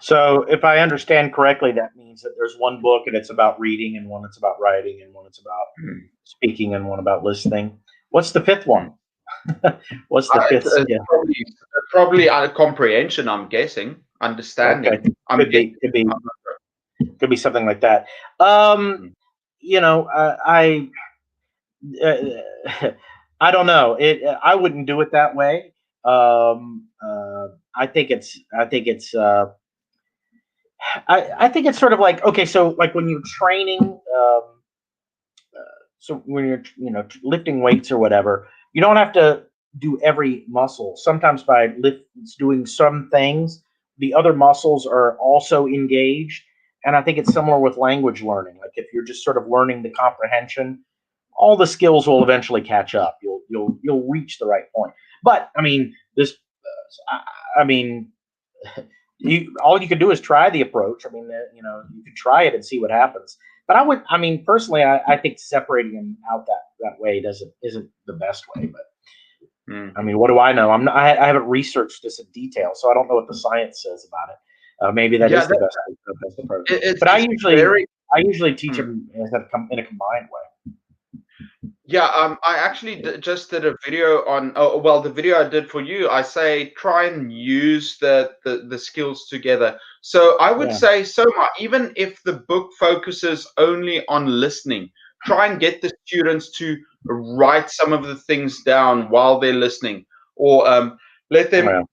So, if I understand correctly, that means that there's one book and it's about reading, and one it's about writing, and one it's about speaking, and one about listening. What's the 5th one? What's the 5th skill? Probably comprehension, I'm guessing. Understanding. Okay. Could be something like that. You know, I don't know. I wouldn't do it that way. I think it's sort of like, okay, so like when you're training, so when you're lifting weights or whatever, you don't have to do every muscle. Sometimes by doing some things, the other muscles are also engaged. And I think it's similar with language learning. Like if you're just sort of learning the comprehension, all the skills will eventually catch up. You'll reach the right point. But I mean, all you can do is try the approach. I mean, you could try it and see what happens. But personally, I think separating them out that way isn't the best way. But I mean, what do I know? I haven't researched this in detail, so I don't know what the science says about it. Maybe that is the best approach. But I usually teach them in a combined way. Yeah, I actually just did a video on. The video I did for you, I say try and use the skills together. So I would say, even if the book focuses only on listening, try and get the students to write some of the things down while they're listening, or let them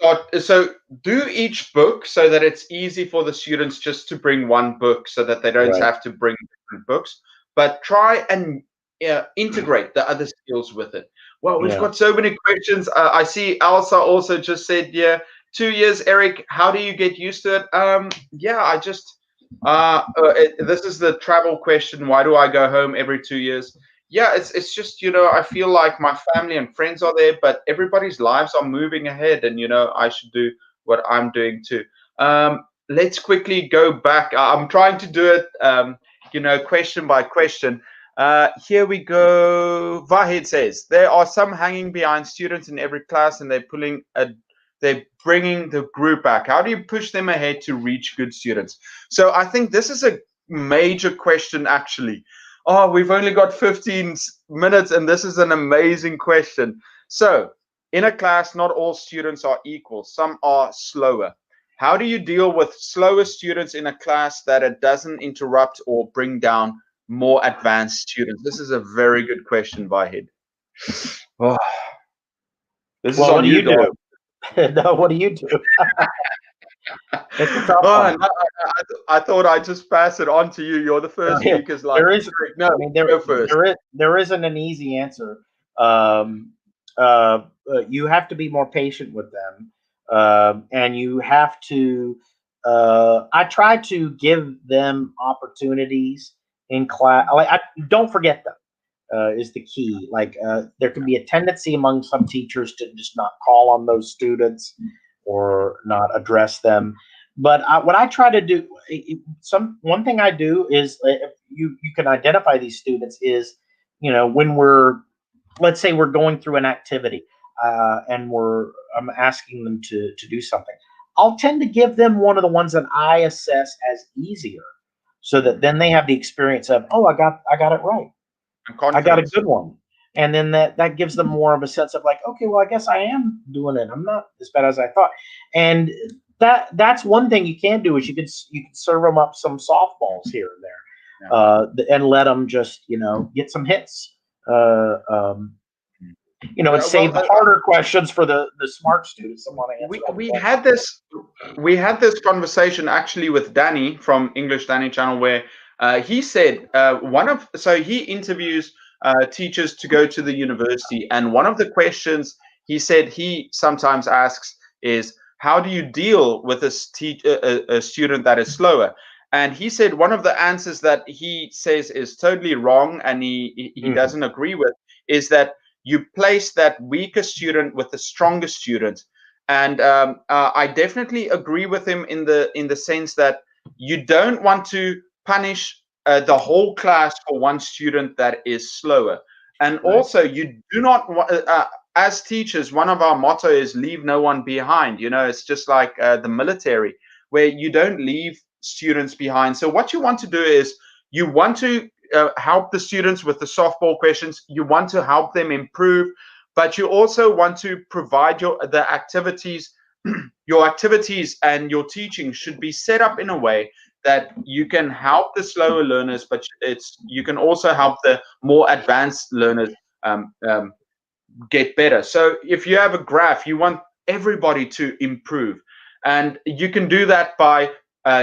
start. So do each book so that it's easy for the students just to bring one book, so that they don't have to bring different books. But try and integrate the other skills with it. Well, we've got so many questions. I see Elsa also just said, 2 years, Eric. How do you get used to it? I just this is the travel question. Why do I go home every 2 years? Yeah, it's just, I feel like my family and friends are there, but everybody's lives are moving ahead, and I should do what I'm doing too. Let's quickly go back. I'm trying to do it, question by question. Here we go. Vahid says there are some hanging behind students in every class, and they're bringing the group back. How do you push them ahead to reach good students? So I think this is a major question, actually. Oh, we've only got 15 minutes, and this is an amazing question. So in a class, not all students are equal. Some are slower. How do you deal with slower students in a class that it doesn't interrupt or bring down more advanced students? This is a very good question, Vahid. Oh, this is what do you do? No, what do you do? It's a tough one. I thought I'd just pass it on to you. You're the first speaker. There isn't an easy answer. You have to be more patient with them, and you have to. I try to give them opportunities in class. Don't forget them. Is the key. There can be a tendency among some teachers to just not call on those students or not address them. But what I try to do, one thing I do is, if you can identify these students, is when let's say we're going through an activity, and I'm asking them to do something. I'll tend to give them one of the ones that I assess as easier, so that then they have the experience of, oh, I got it right. I got a good one. And then that gives them more of a sense of like, okay, well, I guess I am doing it. I'm not as bad as I thought. And that's one thing you can do, is you can serve them up some softballs here and there, and let them just, get some hits. And save Well, the harder questions for the smart students that want to answer we all the we questions. had this we had this conversation actually with Danny from English Danny channel, where he said he interviews teachers to go to the university, and one of the questions he said he sometimes asks is, how do you deal with a student that is slower? And he said one of the answers that he says is totally wrong, and he doesn't agree with, is that you place that weaker student with the stronger student. And I definitely agree with him in the sense that you don't want to punish the whole class for one student that is slower. And Right. also, you do not want, as teachers, one of our motto is leave no one behind. It's just like the military, where you don't leave students behind. So what you want to do is you want to help the students with the softball questions. You want to help them improve, but you also want to provide the activities. Your activities and your teaching should be set up in a way that you can help the slower learners, but you can also help the more advanced learners get better. So if you have a graph, you want everybody to improve, and you can do that by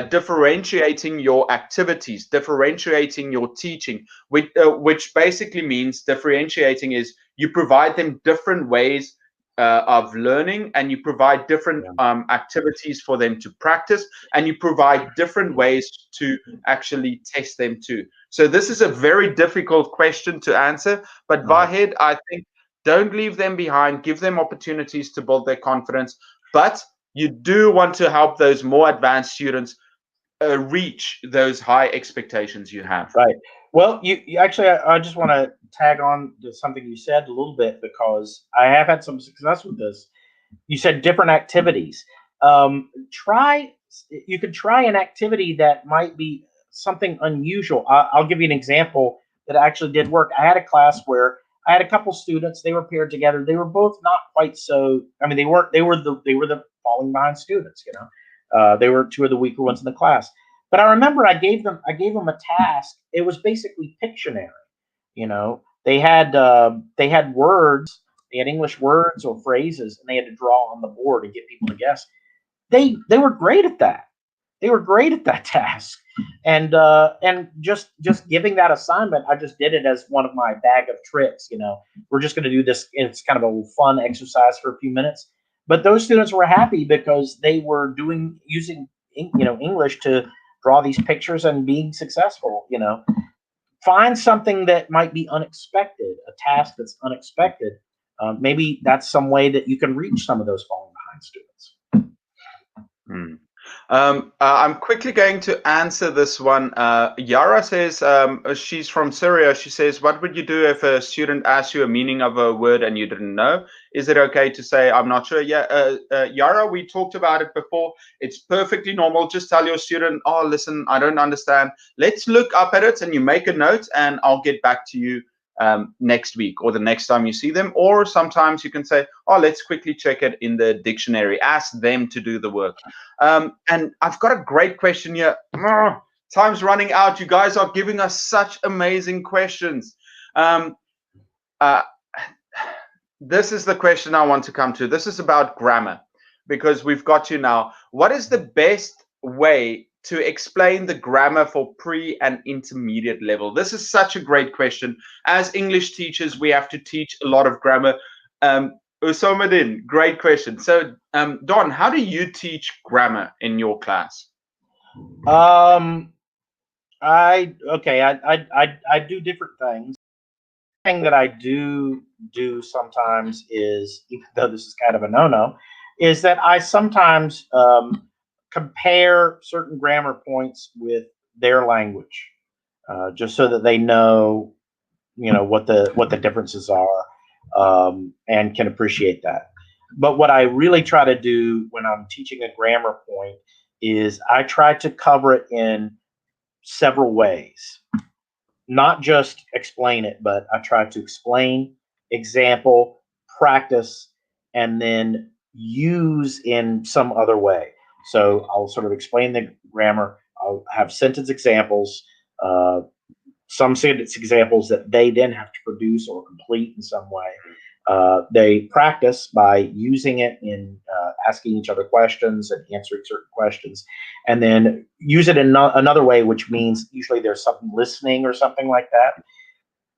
differentiating your activities, differentiating your teaching, which basically means differentiating is you provide them different ways of learning, and you provide different activities for them to practice, and you provide different ways to actually test them too. So this is a very difficult question to answer, but Vahid, I think don't leave them behind. Give them opportunities to build their confidence. But you do want to help those more advanced students reach those high expectations you have. Right. Well, you actually, I just want to tag on to something you said a little bit, because I have had some success with this. You said different activities. You could try an activity that might be something unusual. I'll give you an example that actually did work. I had a class where I had a couple students. They were paired together. They were both not quite so. I mean, they weren't. They were the falling behind students. They were two of the weaker ones in the class. But I remember I gave them a task. It was basically Pictionary. They had words. They had English words or phrases, and they had to draw on the board and get people to guess. They were great at that. They were great at that task, and just giving that assignment, I just did it as one of my bag of tricks. We're just going to do this. It's kind of a fun exercise for a few minutes. But those students were happy because they were using English to draw these pictures and being successful. Find something that might be unexpected, a task that's unexpected. Maybe that's some way that you can reach some of those falling behind students. I'm quickly going to answer this one. Yara says she's from Syria. She says, what would you do if a student asks you a meaning of a word and you didn't know? Is it okay to say, I'm not sure? Yeah, Yara, we talked about it before. It's perfectly normal. Just tell your student, oh, listen, I don't understand. Let's look up at it, and you make a note, and I'll get back to you next week or the next time you see them. Or sometimes you can say, oh, let's quickly check it in the dictionary. Ask them to do the work. And I've got a great question here. Time's running out. You guys are giving us such amazing questions. This is the question I want to come to. This is about grammar, because we've got you now. What is the best way to explain the grammar for pre and intermediate level? This is such a great question. As English teachers, we have to teach a lot of grammar. Usomadin, great question. So, Don, how do you teach grammar in your class? I do different things. The thing that I do sometimes is, even though this is kind of a no-no, is that I sometimes compare certain grammar points with their language, just so that they know, what the differences are, and can appreciate that. But what I really try to do when I'm teaching a grammar point is I try to cover it in several ways. Not just explain it, but I try to explain, example, practice, and then use in some other way. So I'll sort of explain the grammar. I'll have sentence examples, some sentence examples that they then have to produce or complete in some way. They practice by using it in asking each other questions and answering certain questions, and then use it in another way, which means usually there's something listening or something like that.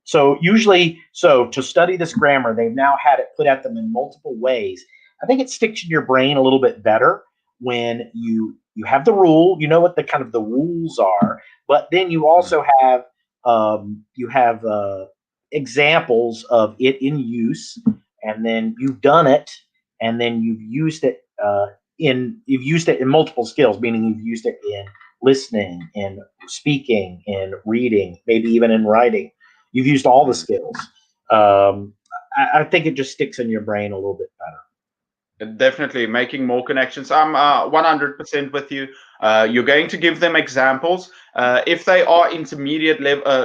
So usually, so to study this grammar, they've now had it put at them in multiple ways. I think it sticks in your brain a little bit better when you have the rule, you know what the kind of the rules are, but then you also have examples of it in use, and then you've done it, and then you've used it in multiple skills, meaning you've used it in listening, in speaking, in reading, maybe even in writing. You've used all the skills. I think it just sticks in your brain a little bit better. Definitely making more connections. I'm 100% with you. You're going to give them examples. If they are intermediate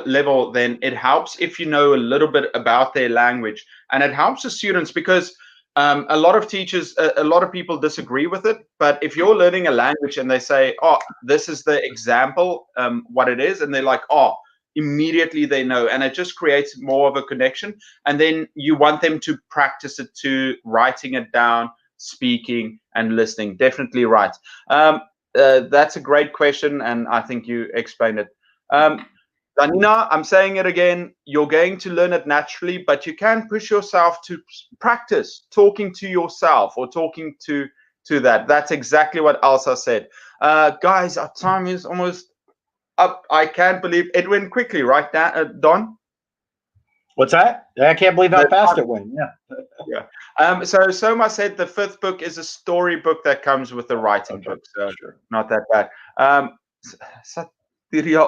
level, then it helps if you know a little bit about their language. And it helps the students because a lot of teachers, a lot of people disagree with it. But if you're learning a language and they say, oh, this is the example, what it is, and they're like, oh, immediately they know, and it just creates more of a connection. And then you want them to practice it too, writing it down, speaking, and listening. Definitely right. That's a great question, and I think you explained it. Danina, I'm saying it again, you're going to learn it naturally, but you can push yourself to practice talking to yourself or talking to that. That's exactly what Elsa said. Guys, our time is almost up. I can't believe it went quickly, right, Don? What's that? I can't believe how fast it went. Yeah. So Soma said the fifth book is a story book that comes with a writing book. So sure. Not that bad. Sataria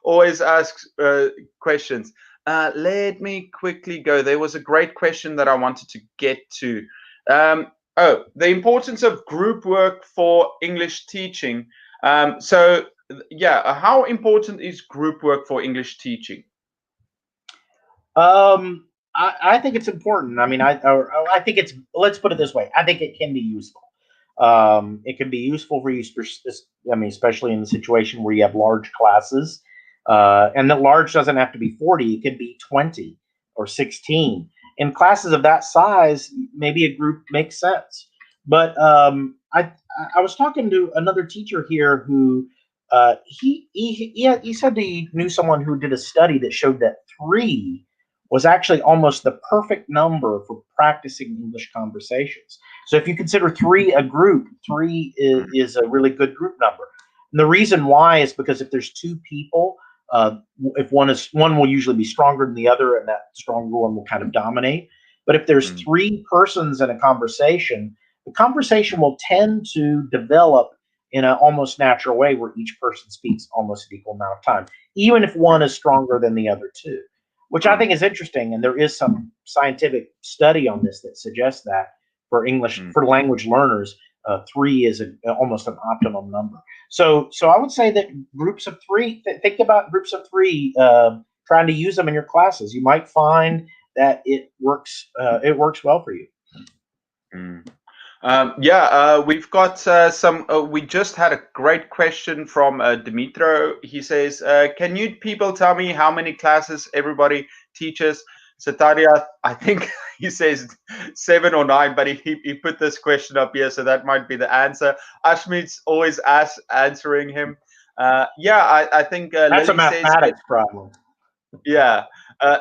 always asks questions. Let me quickly go. There was a great question that I wanted to get to. The importance of group work for English teaching. How important is group work for English teaching? I think it's important. I mean, I think it's. Let's put it this way. I think it can be useful. It can be useful for you. I mean, especially in the situation where you have large classes, and that large doesn't have to be 40. It could be 20 or 16. In classes of that size, maybe a group makes sense. But I was talking to another teacher here who he said he knew someone who did a study that showed that 3 was actually almost the perfect number for practicing English conversations. So if you consider 3 a group, 3 is a really good group number. And the reason why is because if there's 2 people, if one will usually be stronger than the other, and that stronger one will kind of dominate. But if there's 3 persons in a conversation, the conversation will tend to develop in an almost natural way where each person speaks almost an equal amount of time, even if one is stronger than the other 2, which I think is interesting. And there is some scientific study on this that suggests that for English, for language learners, 3 is almost an optimum number. So I would say that groups of 3, think about groups of 3, trying to use them in your classes. You might find that it works well for you. We've got some. We just had a great question from Dimitro. He says, "Can you people tell me how many classes everybody teaches?" Sataria, I think he says 7 or 9, but he put this question up here, so that might be the answer. Ashmit's always answering him. I think that's Lily a mathematics problem. Yeah.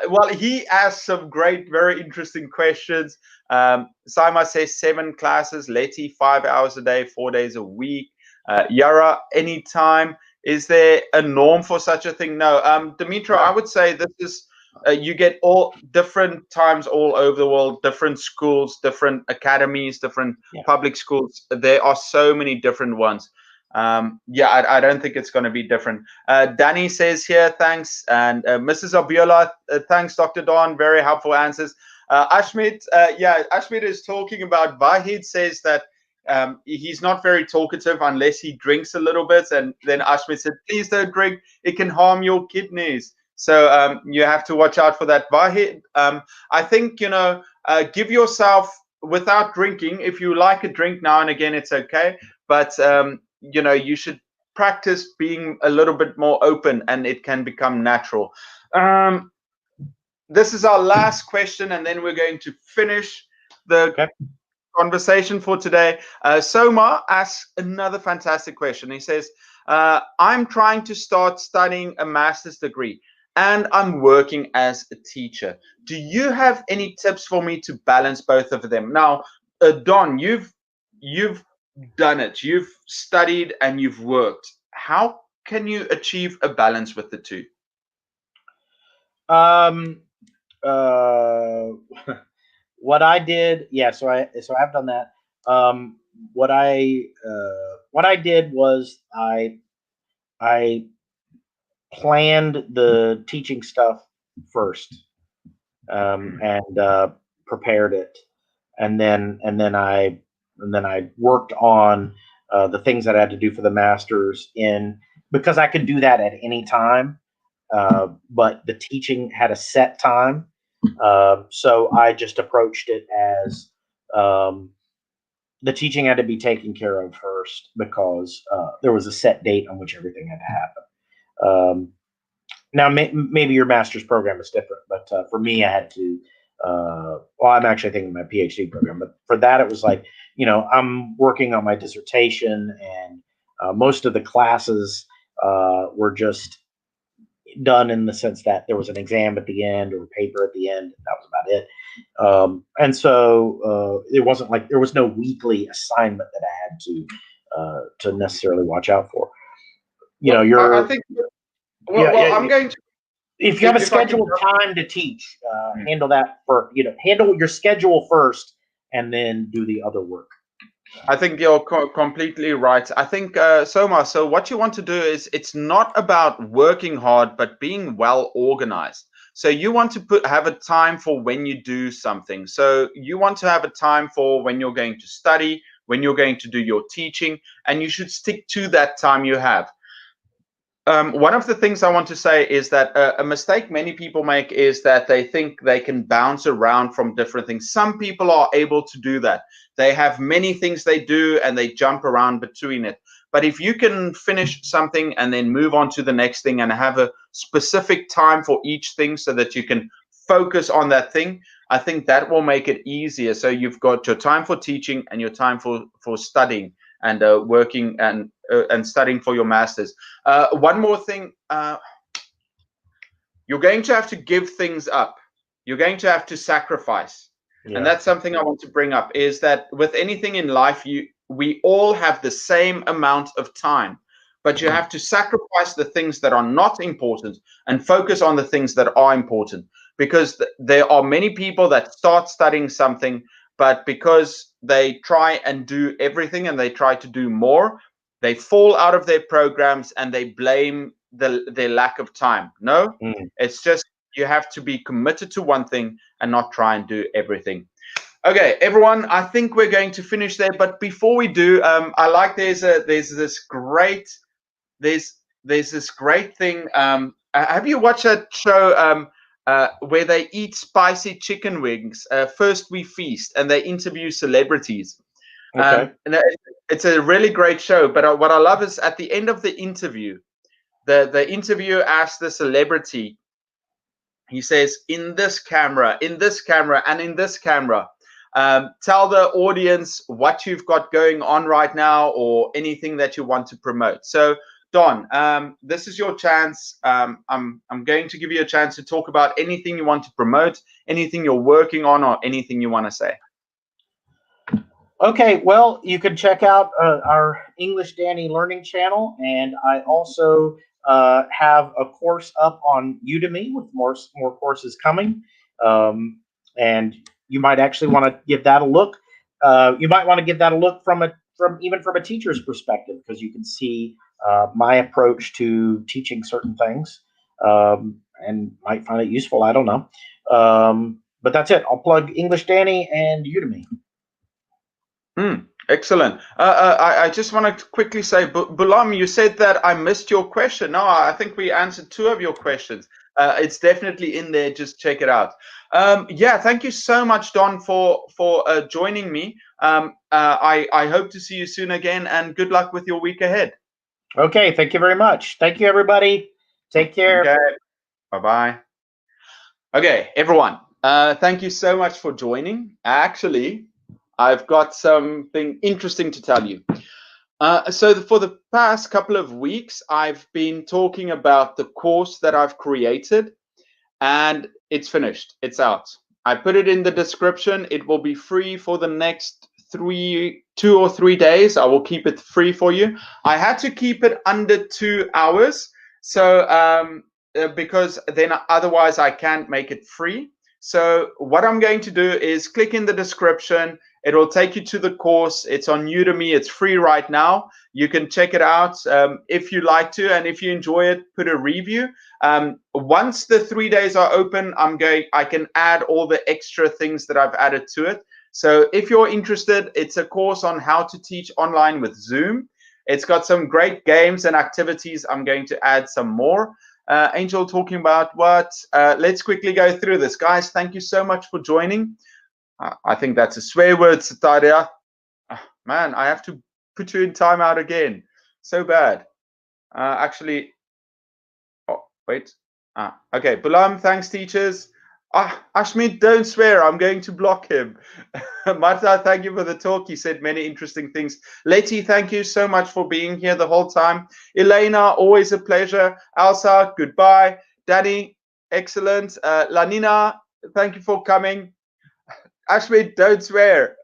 Well, he asked some great, very interesting questions. Saima says 7 classes. Letty, 5 hours a day, 4 days a week. Yara, anytime. Is there a norm for such a thing? No. Dimitra, I would say this is, you get all different times all over the world, different schools, different academies, different public schools. There are so many different ones. I don't think it's going to be different. Danny says here, thanks. And Mrs. Abiola, thanks, Dr. Don. Very helpful answers. Ashmit, Ashmit is talking about, Vahid says that he's not very talkative unless he drinks a little bit. And then Ashmit said, please don't drink. It can harm your kidneys. So you have to watch out for that. Vahid, I think, give yourself, without drinking, if you like a drink now and again, it's okay. But you should practice being a little bit more open, and it can become natural. this is our last question, and then we're going to finish the conversation for today. Soma asks another fantastic question. He says, I'm trying to start studying a master's degree and I'm working as a teacher. Do you have any tips for me to balance both of them? Now, Don, you've done it. You've studied and you've worked. How can you achieve a balance with the two? What I did, so I've done that. What I did was I planned the teaching stuff first, and prepared it, and then I worked on the things that I had to do for the masters because I could do that at any time, but the teaching had a set time, so I just approached it as the teaching had to be taken care of first because there was a set date on which everything had to happen. Now, maybe your master's program is different, but for me, I had to. Well, I'm actually thinking my PhD program, but for that, it was like, I'm working on my dissertation, and most of the classes were just done in the sense that there was an exam at the end or a paper at the end. That was about it. And so it wasn't like there was no weekly assignment that I had to necessarily watch out for. I think. I'm going to. If you have a scheduled time to teach, handle that handle your schedule first, and then do the other work. I think you're completely right. I think, Soma, so what you want to do is it's not about working hard, but being well organized. So you want to have a time for when you do something. So you want to have a time for when you're going to study, when you're going to do your teaching, and you should stick to that time you have. One of the things I want to say is that a mistake many people make is that they think they can bounce around from different things. Some people are able to do that. They have many things they do and they jump around between it. But if you can finish something and then move on to the next thing and have a specific time for each thing so that you can focus on that thing, I think that will make it easier. So you've got your time for teaching and your time for studying and working and studying for your masters. One more thing, you're going to have to give things up. You're going to have to sacrifice. Yeah. And that's something I want to bring up, is that with anything in life, we all have the same amount of time, but you have to sacrifice the things that are not important and focus on the things that are important, because there are many people that start studying something, but because they try and do everything and they try to do more, they fall out of their programs and they blame their lack of time. No, it's just you have to be committed to one thing and not try and do everything. Okay, everyone, I think we're going to finish there. But before we do, I like there's this great thing. Have you watched that show? Where they eat spicy chicken wings. First We Feast, and they interview celebrities. Okay. And it's a really great show. But what I love is at the end of the interview, the interviewer asks the celebrity, he says, in this camera, and in this camera, tell the audience what you've got going on right now or anything that you want to promote. So Don, this is your chance. I'm going to give you a chance to talk about anything you want to promote, anything you're working on, or anything you want to say. Okay, well, you can check out our English Danny Learning channel, and I also have a course up on Udemy with more courses coming, and you might actually want to give that a look. You might want to give that a look from a teacher's perspective, because you can see my approach to teaching certain things, and might find it useful. I don't know, but that's it. I'll plug English Danny and Udemy. Excellent. I just want to quickly say, Bulam, you said that I missed your question. No, I think we answered 2 of your questions. It's definitely in there. Just check it out. Yeah, thank you so much, Don, for joining me. I hope to see you soon again, and good luck with your week ahead. Okay, thank you very much. Thank you, everybody. Take care. Okay. Bye-bye. Okay, everyone, thank you so much for joining. Actually, I've got something interesting to tell you. For the past couple of weeks, I've been talking about the course that I've created, and it's finished. It's out. I put it in the description. It will be free for the next 2 or 3 days. I will keep it free for you. I had to keep it under 2 hours, so because then otherwise I can't make it free. So what I'm going to do is click in the description. It will take you to the course. It's on Udemy. It's free right now. You can check it out if you like to, and if you enjoy it, put a review. Once the 3 days are open, I can add all the extra things that I've added to it. So if you're interested, it's a course on how to teach online with Zoom. It's got some great games and activities. I'm going to add some more. Angel talking about what? Let's quickly go through this. Guys, thank you so much for joining. I think that's a swear word, Sataria. Man, I have to put you in timeout again. So bad. Actually, oh, wait. Okay. Bulam, thanks, teachers. Ashmit, don't swear. I'm going to block him. Marta, thank you for the talk. He said many interesting things. Letty, thank you so much for being here the whole time. Elena, always a pleasure. Elsa, goodbye. Danny, excellent. Lanina, thank you for coming. Ashmit, don't swear.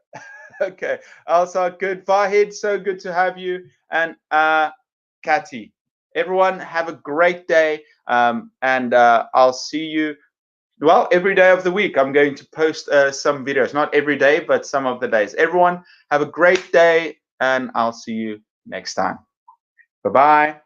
Okay. Elsa, good. Vahid, so good to have you. And Kati. Everyone, have a great day. And I'll see you. Well, every day of the week, I'm going to post some videos. Not every day, but some of the days. Everyone, have a great day, and I'll see you next time. Bye-bye.